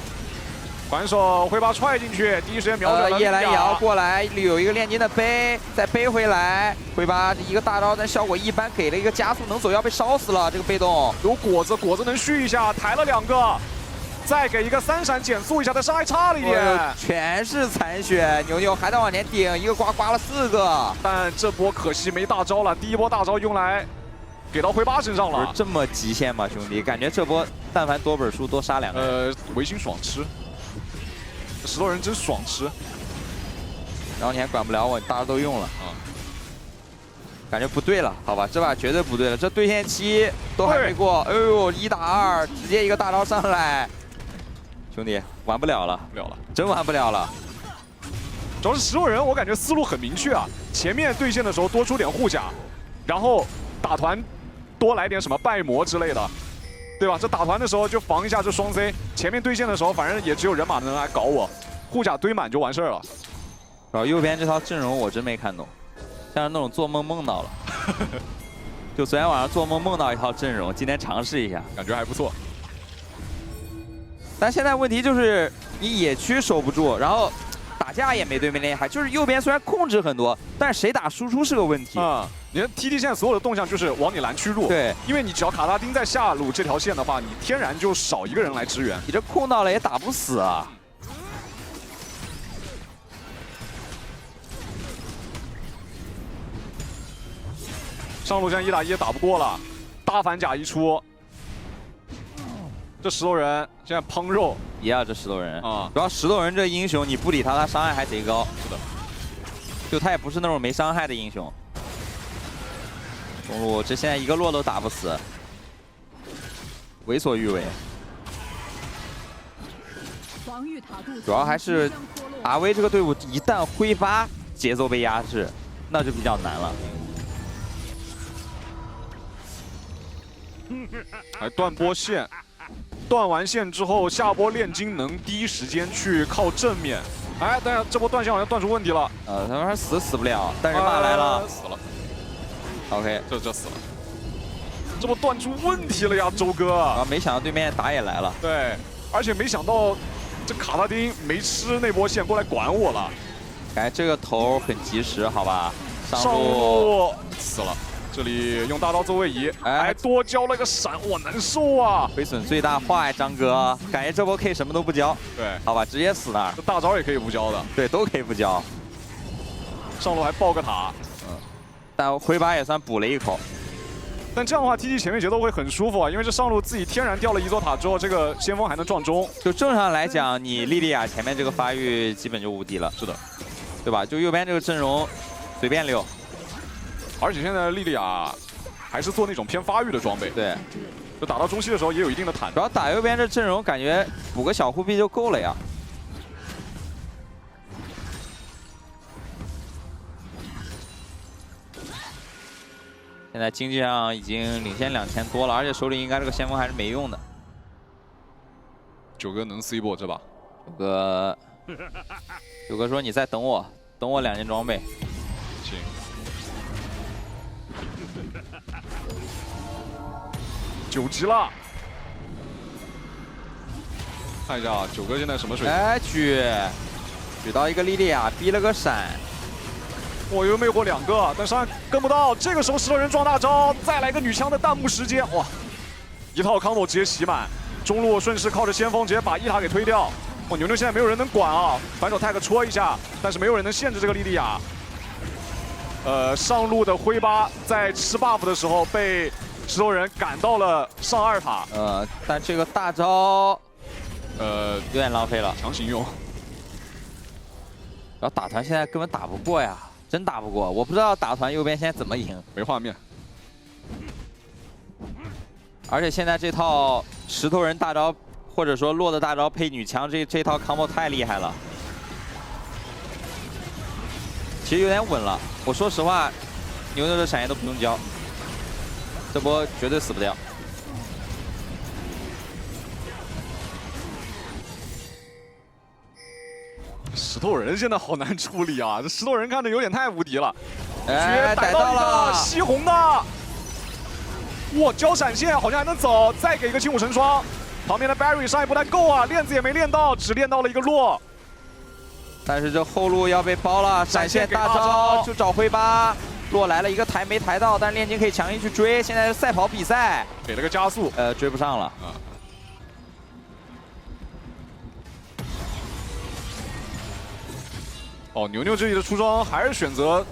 反手挥把踹进去，第一时间瞄准了叶兰也要过来，有一个炼金的背，再背回来，挥把一个大招，但效果一般，给了一个加速能走，要被烧死了。这个被动有果子，果子能续一下，抬了2个。再给一个3闪减速一下，但伤害差了一点，全是残血，牛牛还在往前顶，一个刮了4个，但这波可惜没大招了，第一波大招用来给到挥八身上了。不是这么极限吗，兄弟？感觉这波但凡多本书多杀2个人，维新爽吃，石头人真爽吃。然后你还管不了我，大招都用了啊，感觉不对了，好吧，这把绝对不对了，这对线期都还没过，哎呦，1打2，直接一个大招上来。兄弟，玩不了了，真玩不了了。主要是石头人，我感觉思路很明确啊。前面对线的时候多出点护甲，然后打团多来点什么败魔之类的，对吧？这打团的时候就防一下这双 C， 前面对线的时候反正也只有人马能来搞我，护甲堆满就完事儿了。然后右边这套阵容我真没看懂，像是那种做梦梦到了。就昨天晚上做梦梦到一套阵容，今天尝试一下，感觉还不错。但现在问题就是你野区守不住，然后打架也没对面厉害。就是右边虽然控制很多，但是谁打输出是个问题啊。你看 TT 现在所有的动向就是往你蓝区入，对，因为你只要卡萨丁在下路这条线的话，你天然就少一个人来支援。你这控到了也打不死啊。上路现在1打1也打不过了，大反甲一出。这石头人现在烹肉，这石头人啊，主要石头人这英雄你不理他，他伤害还贼高。是的，就他也不是那种没伤害的英雄。中路这现在一个落都打不死，为所欲为。主要还是 RV 这个队伍一旦挥发，节奏被压制，那就比较难了。还断波线。断完线之后，下波炼金能第一时间去靠正面。哎，但是这波断线好像断出问题了。他们死不了，但人马来了，死了。OK， 这死了。这波断出问题了呀，周哥。啊，没想到对面打野来了。对，而且没想到这卡萨丁没吃那波线过来管我了。哎，这个头很及时，好吧？上路死了。这里用大刀做位移，还多交了个闪，我难受啊！亏损最大化呀，张哥，感觉这波可以什么都不交。对，好吧，直接死那儿。这大招也可以不交的，对，都可以不交。上路还爆个塔，但回把也算补了一口。但这样的话 ，TT 前面节奏会很舒服啊，因为这上路自己天然掉了一座塔之后，这个先锋还能撞中。就正常来讲，你莉莉娅前面这个发育基本就无敌了。是的，对吧？就右边这个阵容随便溜。而且现在莉莉娅还是做那种偏发育的装备。对，就打到中期的时候也有一定的坦主要打右边这阵容，感觉补个小护臂就够了呀。现在经济上已经领先2000多了，而且手里应该这个先锋还是没用的。九哥能 C 波这把？九哥说你再等我，等我2件装备。行。9级了。看一下啊，九哥现在什么水平？哎，举到一个莉莉娅，逼了个闪。我又魅惑2个，但伤害跟不到。这个时候石头人撞大招，再来个女枪的弹幕时间，哇！一套 combo 直接洗满，中路顺势靠着先锋直接把1塔给推掉。哇，牛牛现在没有人能管啊，反手 tag 戳一下，但是没有人能限制这个莉莉娅。上路的灰八在吃 buff 的时候被石头人赶到了上2塔。但这个大招，有点浪费了，强行用。然后打团现在根本打不过呀。真打不过，我不知道打团右边现在怎么赢，没画面。而且现在这套石头人大招，或者说落的大招配女枪，这套 combo 太厉害了。其实有点稳了，我说实话，牛牛的闪现都不用交，这波绝对死不掉。石头人现在好难处理啊！这石头人看着有点太无敌了。哎，逮到了西红的，哇，交闪现好像还能走，再给一个轻舞神双。旁边的 Barry 上一波太够啊，链子也没练到，只练到了一个落。但是这后路要被包了，闪现大招就找灰八，落来了一个抬没抬到，但是炼金可以强行去追。现在是赛跑比赛，给了个加速，追不上了。哦，牛牛这里的出装还是选择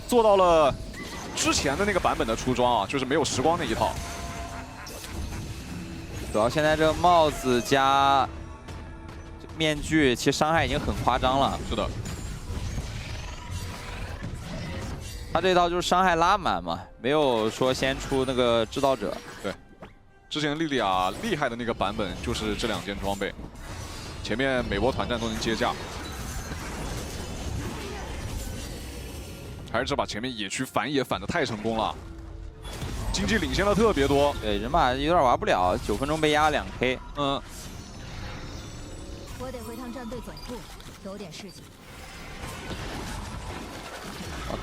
做到了之前的那个版本的出装啊，就是没有时光那一套。主要现在这个帽子加面具，其实伤害已经很夸张了。是的，他这套就是伤害拉满嘛，没有说先出那个制造者。对，之前莉莉娅厉害的那个版本就是这2件装备，前面每波团战都能接架。还是这把前面野区反野反的太成功了，经济领先了特别多。对，人马有点玩不了，9分钟被压2K。我得回趟战队总部，有点事情。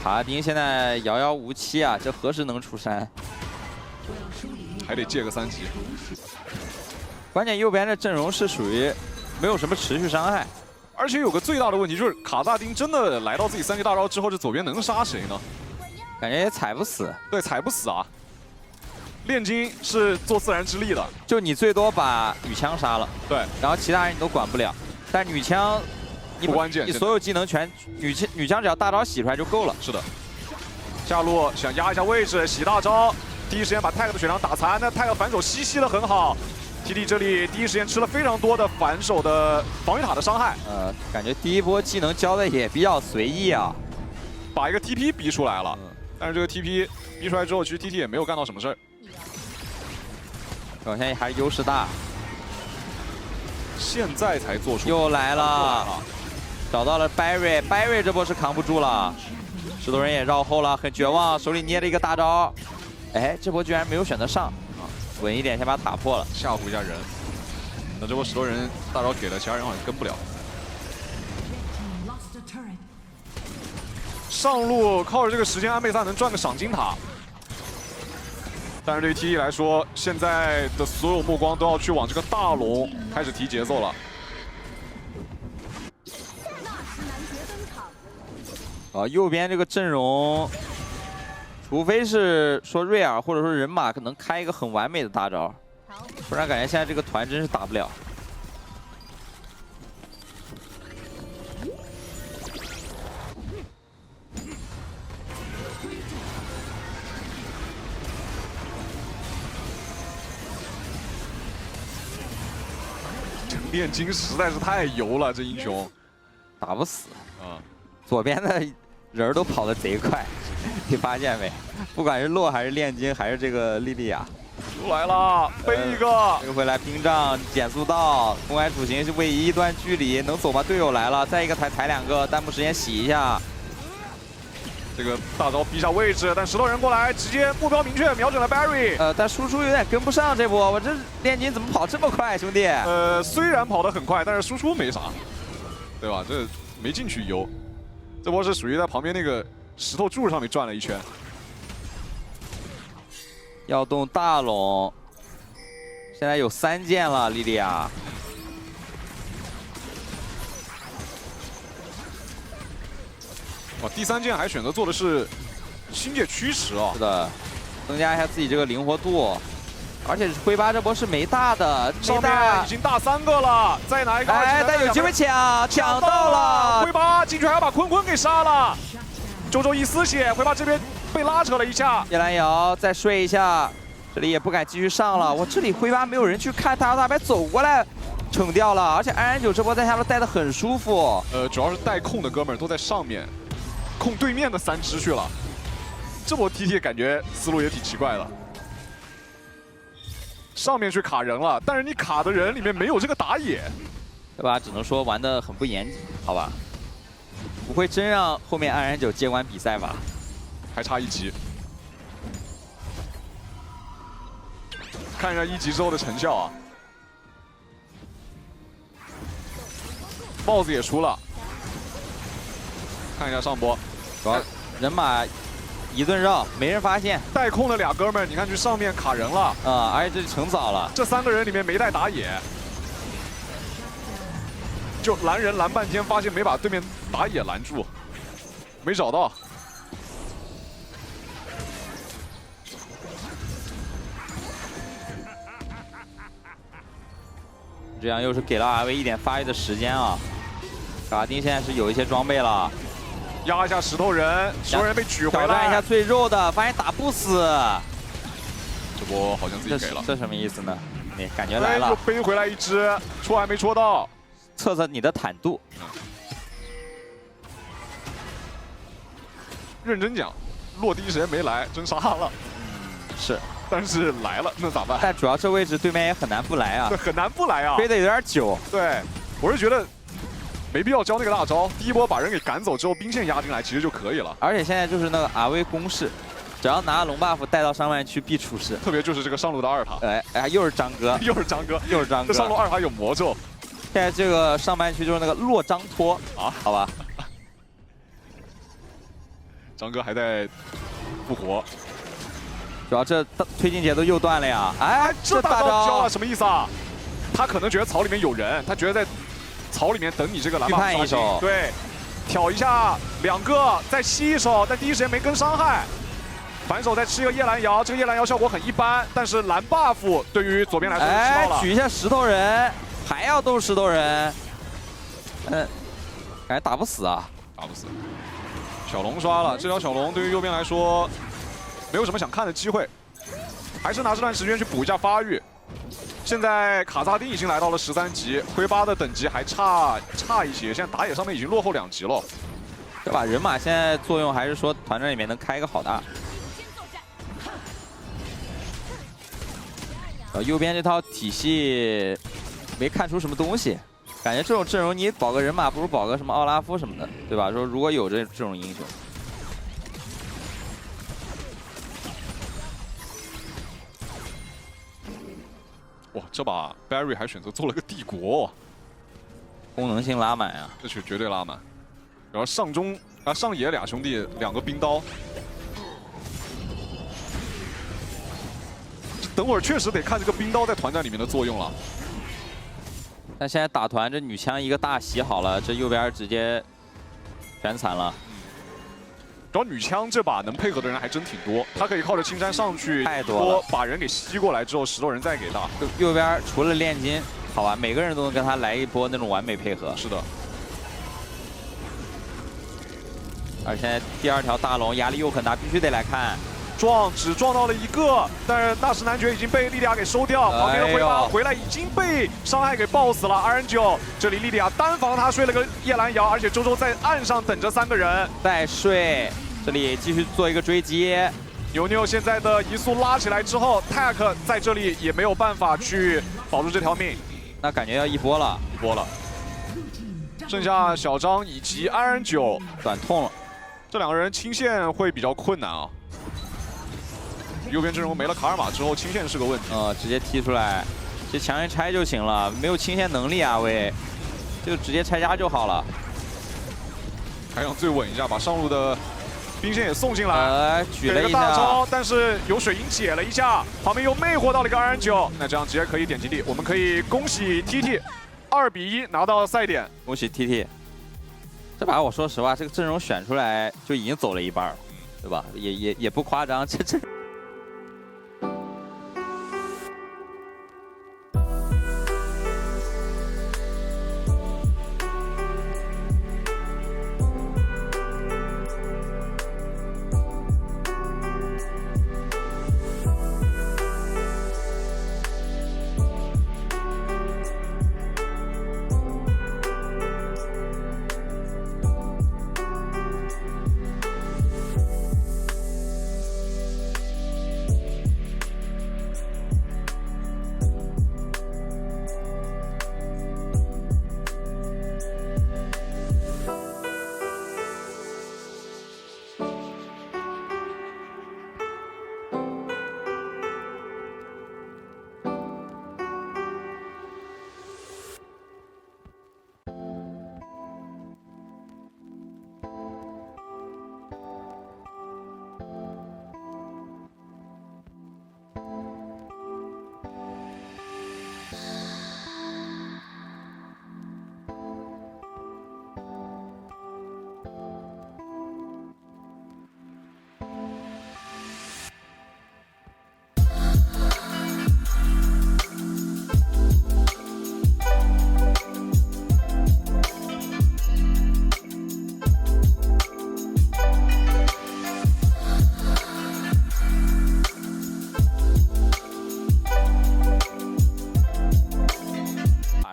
卡拉丁现在遥遥无期啊，这何时能出山？还得借个3级。关键右边的阵容是属于没有什么持续伤害。而且有个最大的问题就是卡大丁真的来到自己3级大招之后，这左边能杀谁呢？感觉也踩不死。对，踩不死啊。炼金是做自然之力的，就你最多把女枪杀了，对，然后其他人你都管不了。但女枪，不关键，你所有技能全女枪只要大招洗出来就够了。是的。下路想压一下位置，洗大招，第一时间把泰克的血量打残，那泰克反手吸得很好。TT 这里第一时间吃了非常多的反手的防御塔的伤害。感觉第一波技能交的也比较随意啊，把一个 TP 逼出来了。但是这个 TP 逼出来之后，其实 TT 也没有干到什么事儿。表现还是优势大。现在才做出。又来了，找到了 Barry 这波是扛不住了，石头人也绕后了，很绝望，手里捏了一个大招。哎，这波居然没有选择上。稳一点，先把塔破了，吓唬一下人。那这波石头人大招给了，其他人好像跟不了。上路靠着这个时间，安倍萨能赚个赏金塔。但是对于 TT 来说，现在的所有目光都要去往这个大龙开始提节奏了。右边这个阵容。除非是说瑞尔或者说人马可能开一个很完美的大招，不然感觉现在这个团真是打不了。炼金实在是太油了，这英雄打不死。左边的人都跑得贼快。你发现没？不管是洛还是炼金还是这个莉莉娅，又来了，背一个，背回来冰杖减速到，公开处刑是位移一段距离，能走吗？队友来了，再一个抬两个，弹幕时间洗一下。这个大招逼下位置，但石头人过来，直接目标明确，瞄准了 Barry。但输出有点跟不上这波，我这炼金怎么跑这么快，兄弟？虽然跑得很快，但是输出没啥，对吧？这没进去游，这波是属于在旁边那个石头柱上面转了一圈。要动大龙，现在有3件了，莉莉娅。哇，第3件还选择做的是星界驱驰啊！是的，增加一下自己这个灵活度，而且灰八这波是没大的，上面已经大3个了，再拿一个。哎，但有机会抢到了，灰八进去还要把坤坤给杀了，周周一丝血，灰八这边被拉扯了一下。叶兰瑶再睡一下，这里也不敢继续上了。我这里灰八没有人去看，大白走过来。惩掉了，而且安然9这波在下路带的很舒服。主要是带控的哥们儿都在上面，控对面的3只去了。这波 TT 感觉思路也挺奇怪的，上面去卡人了，但是你卡的人里面没有这个打野，对吧？只能说玩的很不严谨，好吧？不会真让后面安然9接管比赛吧？还差1级，看一下1级之后的成效啊。帽子也出了，看一下上波，主要人马一顿绕，没人发现。带控的2哥们儿，你看去上面卡人了啊，而且这成早了。这3个人里面没带打野，就拦人拦半天，发现没把对面打野拦住，没找到。这样又是给了 RV 一点发育的时间啊！卡丁现在是有一些装备了，压一下石头人，石头人被举回来，挑战一下最肉的，发现打不死。这波好像自己给了，这什么意思呢？你感觉来了，又背回来一只，戳还没戳到，测测你的坦度。认真讲，落地时间没来，真杀了。是。但是来了，那咋办？但主要这位置对面也很难不来啊，对，很难不来啊，飞得有点久。对，我是觉得没必要教那个大招，第一波把人给赶走之后，兵线压进来其实就可以了。而且现在就是那个 RV 攻势，只要拿龙 buff 带到上面去必出事。特别就是这个上路的2塔，哎，又是张哥，又是张哥，又是张哥。这上路2塔有魔咒。现在这个上半区就是那个落张托啊，好吧。张哥还在复活。主要这推进节奏又断了呀！哎，这大招交了什么意思啊？他可能觉得草里面有人，他觉得在草里面等你这个蓝 buff 刷新。对，挑一下2个，再吸一手，但第一时间没跟伤害。反手再吃一个夜兰瑶，这个夜兰瑶效果很一般，但是蓝 buff 对于左边来说是吃到了。举一下石头人，还要动石头人。感觉打不死啊！打不死。小龙刷了，这条小龙对于右边来说。没有什么想看的机会，还是拿这段时间去补一下发育。现在卡萨丁已经来到了13级，灰八的等级还差一些，现在打野上面已经落后2级了。对吧？人马现在作用还是说团战里面能开一个好大。右边这套体系没看出什么东西，感觉这种阵容你保个人马不如保个什么奥拉夫什么的，对吧？说如果有这种英雄。哇，这把 Barry 还选择做了个帝国，功能性拉满啊！这是绝对拉满。然后上中啊上野2兄弟2个冰刀，等会儿确实得看这个冰刀在团战里面的作用了。但现在打团这女枪一个大洗好了，这右边直接全残了。主要女枪这把能配合的人还真挺多，她可以靠着青山上去，太多了，把人给吸过来之后，石头人再给大。右边除了炼金，好吧，每个人都能跟他来一波那种完美配合。是的。而现在第2条大龙压力又很大，必须得来看。只撞到了1个，但是纳什男爵已经被莉莉娅给收掉，旁边的灰八回来已经被伤害给爆死了。RN9这里莉莉娅单防他睡了个夜兰瑶，而且周周在岸上等着3个人。再睡，这里继续做一个追击，牛牛现在的移速拉起来之后 ，Tech 在这里也没有办法去保住这条命，那感觉要一波了，一波了。剩下小张以及安然9短痛了，这两个人清线会比较困难啊。右边阵容没了卡尔玛之后，清线是个问题。直接踢出来，就强行拆就行了，没有清线能力啊，喂，就直接拆家就好了。还想最稳一下，把上路的兵线也送进来，举了一给了个大招，下，但是有水银解了一下，旁边又魅惑到了一个安然9，那这样直接可以点基地，我们可以恭喜 TT2比1拿到赛点，恭喜 TT。这把我说实话，这个阵容选出来就已经走了一半了，对吧？也不夸张，这。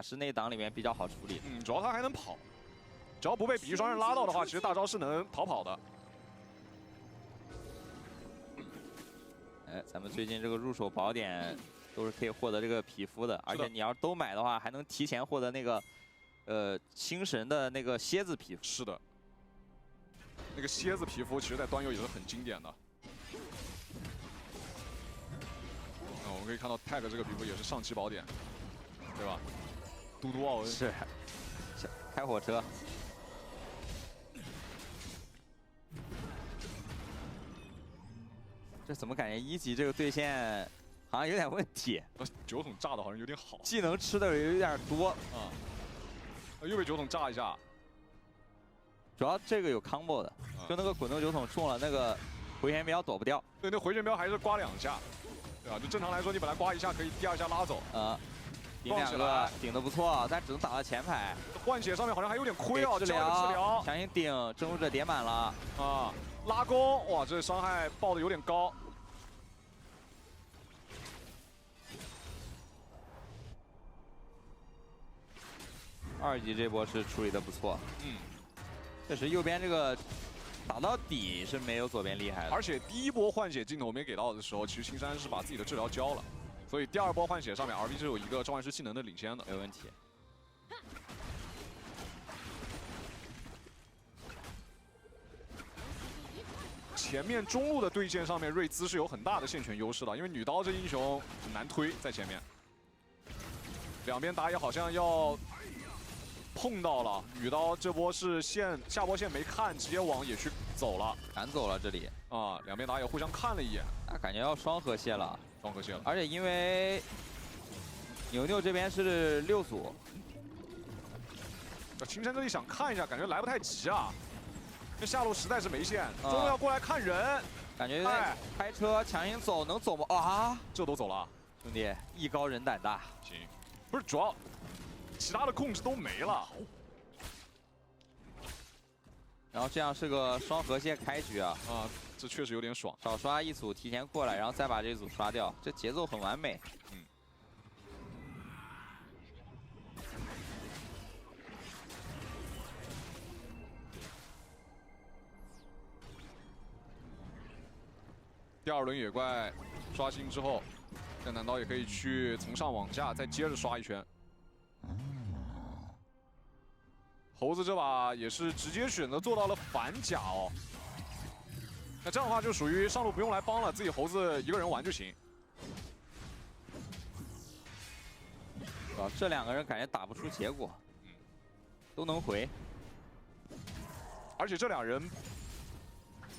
是内档里面比较好处理。主要他还能跑，只要不被比翼双刃拉到的话，其实大招是能逃跑的。哎，咱们最近这个入手宝典都是可以获得这个皮肤的，而且你要是都买的话，还能提前获得那个星神的那个蝎子皮肤。是的，那个蝎子皮肤其实在端游也是很经典的。我们可以看到 Tag 这个皮肤也是上期宝典，对吧？嘟嘟奥恩是，开火车。这怎么感觉1级这个对线好像有点问题？9筒炸的好像有点好，技能吃的有点多啊。又被9筒炸一下。主要这个有 combo 的，就那个滚动9筒中了，那个回旋镖躲不掉。对，那回旋镖还是刮2下，对吧？就正常来说，你本来刮1下可以第2下拉走。顶2个顶的不错，但只能打到前排。换血上面好像还有点亏啊，治疗，强行顶，征服者叠满了啊，拉弓，哇，这伤害爆的有点高。2级这波是处理的不错，确实右边这个打到底是没有左边厉害的。而且第一波换血镜头没给到的时候，其实青山是把自己的治疗交了。所以第2波换血上面 ，RB 是有一个召唤师技能的领先的，没问题。前面中路的对线上面，瑞兹是有很大的线权优势的，因为女刀这英雄很难推在前面。两边打野好像要碰到了，女刀这波是下波线没看，直接往野区走了，赶走了这里啊，两边打野互相看了一眼，那感觉要双河蟹了。双河蟹了，而且因为牛牛这边是6组，青山这里想看一下，感觉来不太及啊，这下路实在是没线，中路要过来看人，感觉开车强行走能走吗？啊，这都走了，兄弟，艺高人胆大。行，不是主要其他的控制都没了。然后这样是个双河蟹开局啊！这确实有点爽。少刷一组提前过来，然后再把这组刷掉，这节奏很完美。第第2轮野怪刷新之后，这难道也可以去从上往下再接着刷一圈？猴子这把也是直接选择做到了反甲哦。那这样的话就属于上路不用来帮了，自己猴子一个人玩就行。啊，这2个人感觉打不出结果，都能回。而且这2人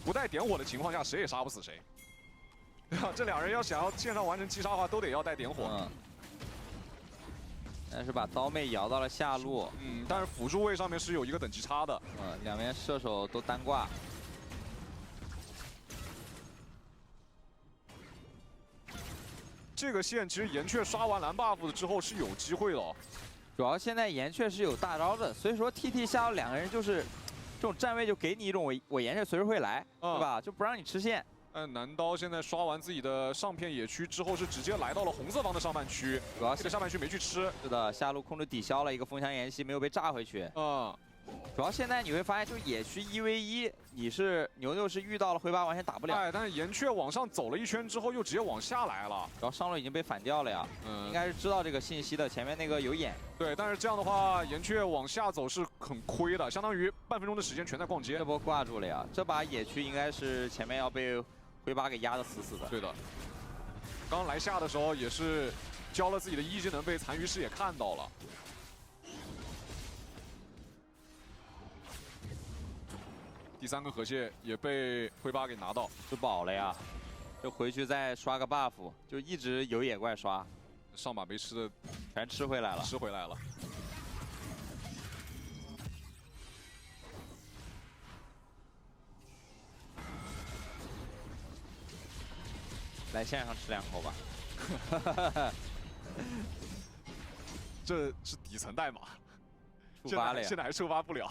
不带点火的情况下，谁也杀不死谁。对吧？这2人要想要线上完成击杀的话，都得要带点火。但是把刀妹摇到了下路。但是辅助位上面是有一个等级差的。2边射手都单挂。这个线其实岩雀刷完蓝 buff 之后是有机会的哦。主要现在岩雀是有大招的，所以说 TT 下路2个人就是这种站位就给你一种我岩雀随时会来，对吧？就不让你吃线。男刀现在刷完自己的上片野区之后，是直接来到了红色方的上半区，主要这个下半区没去吃。是的，下路控制抵消了一个风翔岩隙，没有被炸回去。主要现在你会发现，就是野区1v1，牛牛是遇到了回拔完全打不了。但是岩雀往上走了一圈之后，又直接往下来了。然后上路已经被反掉了呀。应该是知道这个信息的，前面那个有眼。对，但是这样的话，岩雀往下走是很亏的，相当于半分钟的时间全在逛街。这波挂住了呀，这把野区应该是前面要被回拔给压得死死的。对的。刚来下的时候也是交了自己的一技能，被残余视野看到了。第3个河蟹也被灰八给拿到，吃饱了呀，就回去再刷个 buff， 就一直有野怪刷，上把没吃的全吃回来了，吃回来了。来线上吃2口吧。这是底层代码，触发了呀，现在还触发不了。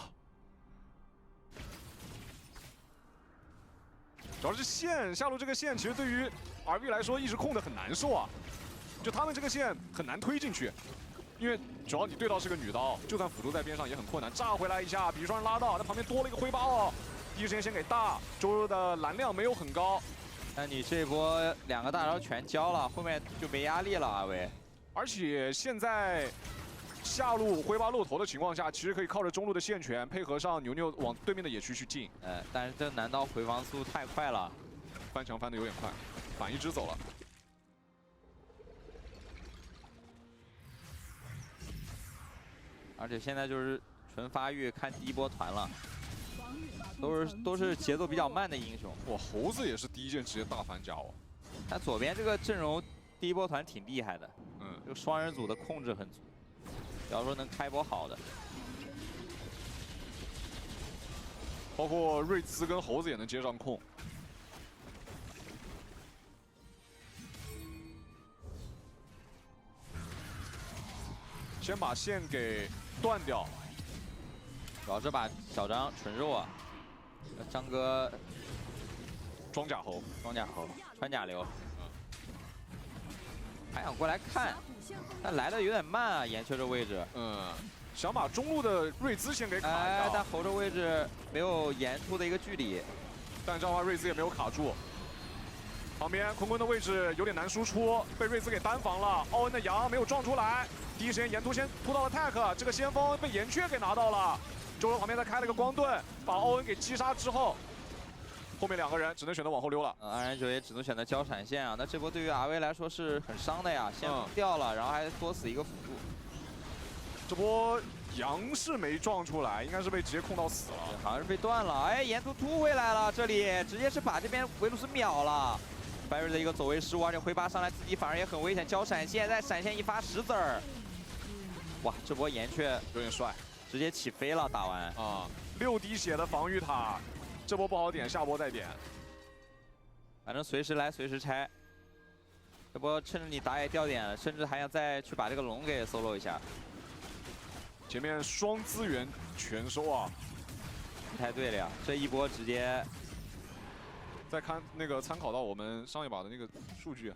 主要是线下路这个线，其实对于 RV 来说一直控的很难受啊。就他们这个线很难推进去，因为主要你对到是个女刀，就算辅助在边上也很困难。炸回来一下，比双人拉到，那旁边多了一个挥八哦。第一时间先给大周周的蓝量没有很高，但你这波2个大招全交了，后面就没压力了，阿威。而且现在下路挥八露头的情况下，其实可以靠着中路的线权配合上牛牛往对面的野区去进。但是这男刀回防速度太快了，翻墙翻的有点快，反一只走了。而且现在就是纯发育看第一波团了，都是节奏比较慢的英雄。哇，猴子也是第一件直接大反甲哦。但左边这个阵容第一波团挺厉害的，就双人组的控制很足。假如说能开波好的，包括瑞兹跟猴子也能接上控。先把线给断掉。主要这把小张纯肉啊，张哥装甲猴，穿甲流，还想过来看，但来的有点慢啊，岩雀这位置。想把中路的瑞兹先给卡掉，但猴这位置没有沿途的一个距离，但这样的话瑞兹也没有卡住。旁边坤坤的位置有点难输出，被瑞兹给单防了。奥恩的羊没有撞出来，第一时间沿途先突到了 tag， 这个先锋被岩雀给拿到了。周周旁边再开了个光盾，把奥恩给击杀之后，后面2个人只能选择往后溜了。299也只能选择交闪现啊。那这波对于 RV 来说是很伤的呀，先锋掉了，然后还多死一个辅助。这波羊是没撞出来，应该是被直接控到死了，好像是被断了。哎，沿途突回来了，这里直接是把这边维鲁斯秒了。白瑞的一个走位失误，而且回拔上来自己反而也很危险，交闪现，再闪现一发10子儿。哇，这波岩雀有点帅，直接起飞了，打完6滴血的防御塔，这波不好点，下波再点。反正随时来随时拆。这波趁着你打野掉点了，甚至还想再去把这个龙给 solo 一下。前面双资源全收啊！不太对了呀，这一波直接。再看那个参考到我们上一把的那个数据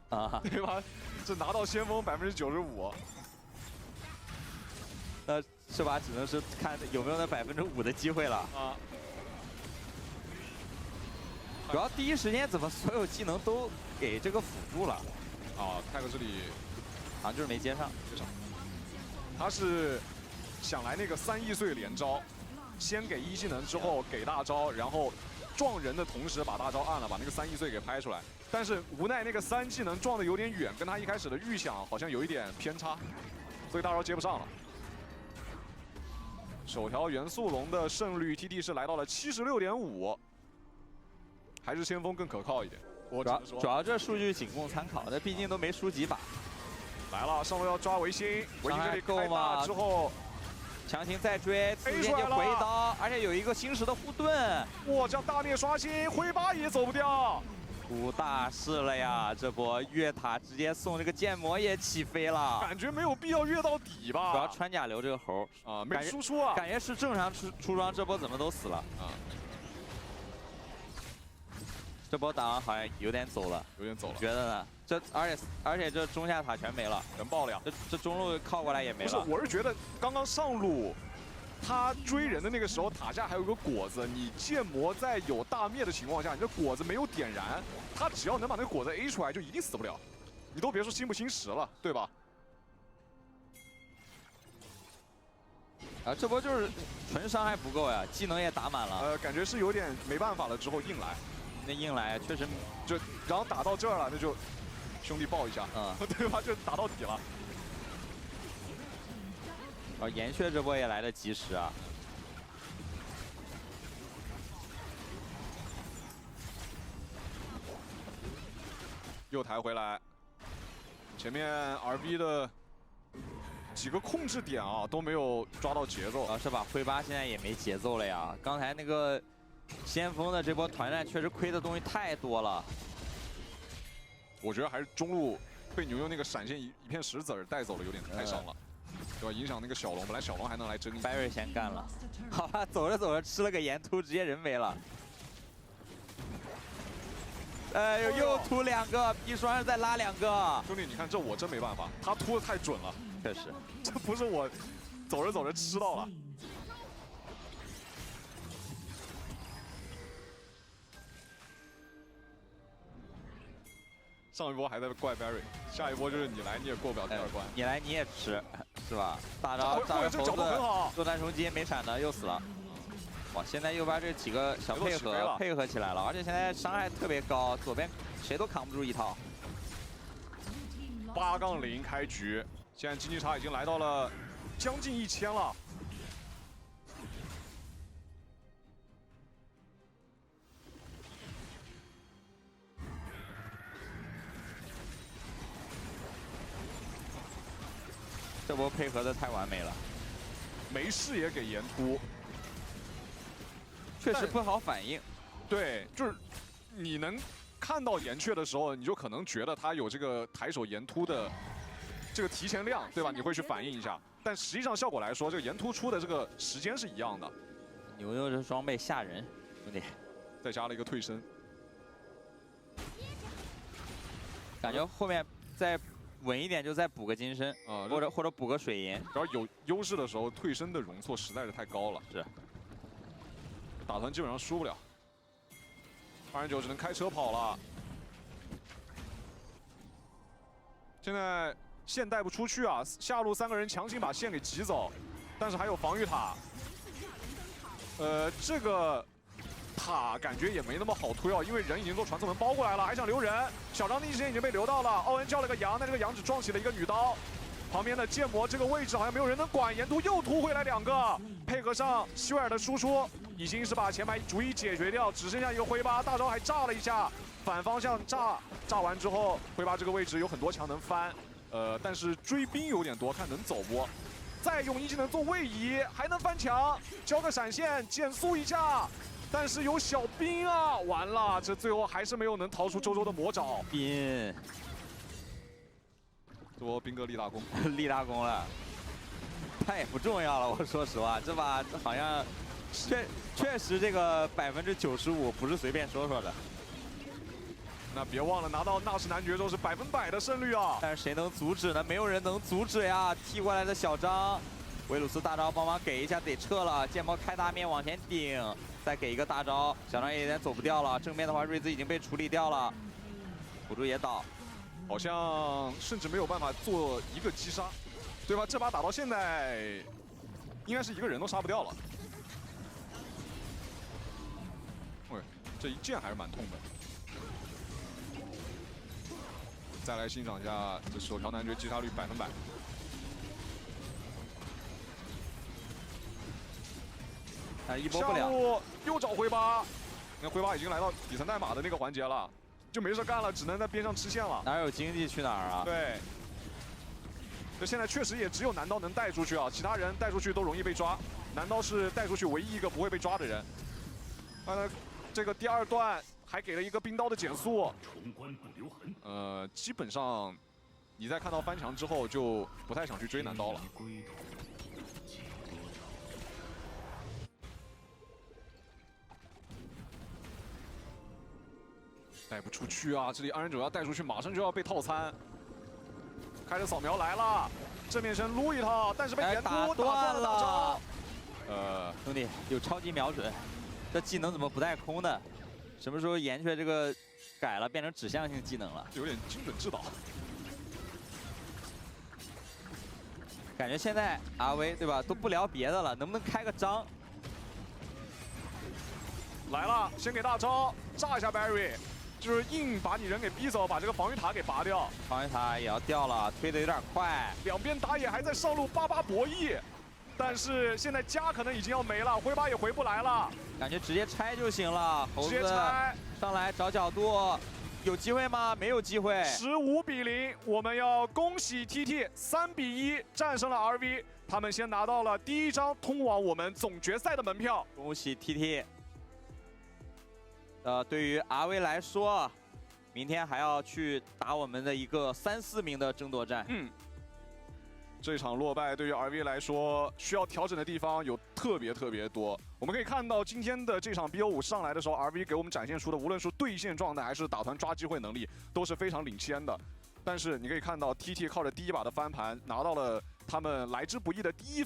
对吧？这拿到先锋95%，那这把只能是看有没有那5%的机会了看主要第一时间怎么所有技能都给这个辅助了？啊，泰克这里好像就是没接上。他是想来那个3亿碎连招，先给1技能之后给大招，然后撞人的同时把大招按了，把那个3亿碎给拍出来。但是无奈那个3技能撞的有点远，跟他一开始的预想好像有一点偏差，所以大招接不上了。首条元素龙的胜率 TT 是来到了76.5，还是先锋更可靠一点。我只能说，主要这数据仅供参考，那毕竟都没输几把。来了，上路要抓维新，维新这里开大之后，强行再追，直接就回刀，而且有一个星石的护盾。哇，这样大灭刷新，灰八也走不掉。出大事了呀！这波越塔直接送这个剑魔也起飞了，感觉没有必要越到底吧？主要穿甲流这个猴啊，没输出啊，感觉是正常出装，这波怎么都死了啊？这波打完好像有点走了，有点走了，觉得呢？这而且这中下塔全没了，全爆了。这中路靠过来也没了。不是，我是觉得刚刚上路。他追人的那个时候，塔下还有个果子，你剑魔在有大灭的情况下，你这果子没有点燃，他只要能把那个果子 A 出来，就一定死不了。你都别说星不星石了，对吧？啊，这波就是纯伤害不够呀，技能也打满了。感觉是有点没办法了，之后硬来。那硬来确实就，然后打到这儿了，那就兄弟抱一下，对吧？就打到底了。岩雀这波也来得及时啊！又抬回来，前面 RB 的几个控制点啊都没有抓到节奏啊，是吧？灰八现在也没节奏了呀！刚才那个先锋的这波团战确实亏的东西太多了。我觉得还是中路被牛牛那个闪现一片石子儿带走了，有点太伤了。对吧？影响那个小龙，本来小龙还能来争。Barry 先干了，好吧，走着走着吃了个岩突，直接人没了。又突2个，一双人再拉2个。兄弟，你看这我真没办法，他突的太准了。确实，这不是我走着走着吃到了。上一波还在怪 Barry， 下一波就是你来你也过不了第2关，你来你也吃，是吧？大招这个角度很好，落单冲击没闪的又死了。哇，现在右边这几个小配合起来了，而且现在伤害特别高，左边谁都扛不住一套。8-0开局，现在经济差已经来到了将近1000了。这波配合的太完美了，没视野给岩突，确实不好反应。对，就是你能看到岩雀的时候，你就可能觉得他有这个抬手岩突的这个提前量，对吧？你会去反应一下，但实际上效果来说，这个岩突出的这个时间是一样的。牛牛这装备吓人，兄弟，再加了一个退身，感觉后面再稳一点就再补个金身啊，或者补个水银。然后有优势的时候，退身的容错实在是太高了。是，打团基本上输不了。229只能开车跑了。现在线带不出去啊，下路3个人强行把线给挤走，但是还有防御塔。这个塔感觉也没那么好推哦，因为人已经做传送门包过来了，还想留人。小张第一时间已经被留到了，奥恩叫了个羊，但这个羊只撞起了一个女刀。旁边的剑魔这个位置好像没有人能管，沿途又突回来2个，配合上希维尔的输出，已经是把前排逐一解决掉，只剩下一个灰八，大招还炸了一下，反方向炸完之后，灰八这个位置有很多墙能翻，但是追兵有点多，看能走不？再用1技能做位移，还能翻墙，交个闪现减速一下。但是有小兵啊，完了，这最后还是没有能逃出周周的魔爪。兵，这波兵哥立大功，立大功了。他也不重要了，我说实话，这把好像确实这个95%不是随便说说的。那别忘了拿到纳什男爵之后是100%的胜率啊！但是谁能阻止呢？没有人能阻止呀！踢过来的小张，维鲁斯大招帮忙给一下，得撤了。剑魔开大面往前顶，再给一个大招，小张也有点走不掉了。正面的话，瑞兹已经被处理掉了，辅助也倒，好像甚至没有办法做一个击杀，对吧？这把打到现在，应该是一个人都杀不掉了。喂，这一剑还是蛮痛的。再来欣赏一下这手条男爵击杀率100%。但一波不了。下路又找回八，那回八已经来到底层代码的那个环节了，就没事干了，只能在边上吃线了。哪有经济去哪儿啊？对。这现在确实也只有南刀能带出去啊，其他人带出去都容易被抓。南刀是带出去唯一一个不会被抓的人。这个第二段还给了一个冰刀的减速。基本上你在看到翻墙之后就不太想去追南刀了。带不出去啊！这里2人9要带出去，马上就要被套餐。开始扫描来了，正面身撸一套，但是被岩打突断了。兄弟有超级瞄准，这技能怎么不带空的？什么时候岩雀这个改了，变成指向性技能了？有点精准制导。感觉现在RV对吧，都不聊别的了，能不能开个章？来了，先给大招炸一下 Barry。就是硬把你人给逼走，把这个防御塔给拔掉。防御塔也要掉了，推的有点快。两边打野还在上路88博弈，但是现在家可能已经要没了，回拔也回不来了。感觉直接拆就行了，猴子直接拆上来找角度，有机会吗？没有机会。15比0，我们要恭喜 TT 3比1战胜了 RV， 他们先拿到了第一张通往我们总决赛的门票。恭喜 TT。对于 RV 来说，明天还要去打我们的一个3、4名的争夺战。这场落败对于 RV 来说，需要调整的地方有特别多。我们可以看到今天的这场 BO5上来的时候 ，RV 给我们展现出的，无论是对线状态还是打团抓机会能力，都是非常领先的。但是你可以看到 TT 靠着第一把的翻盘，拿到了他们来之不易的第1分。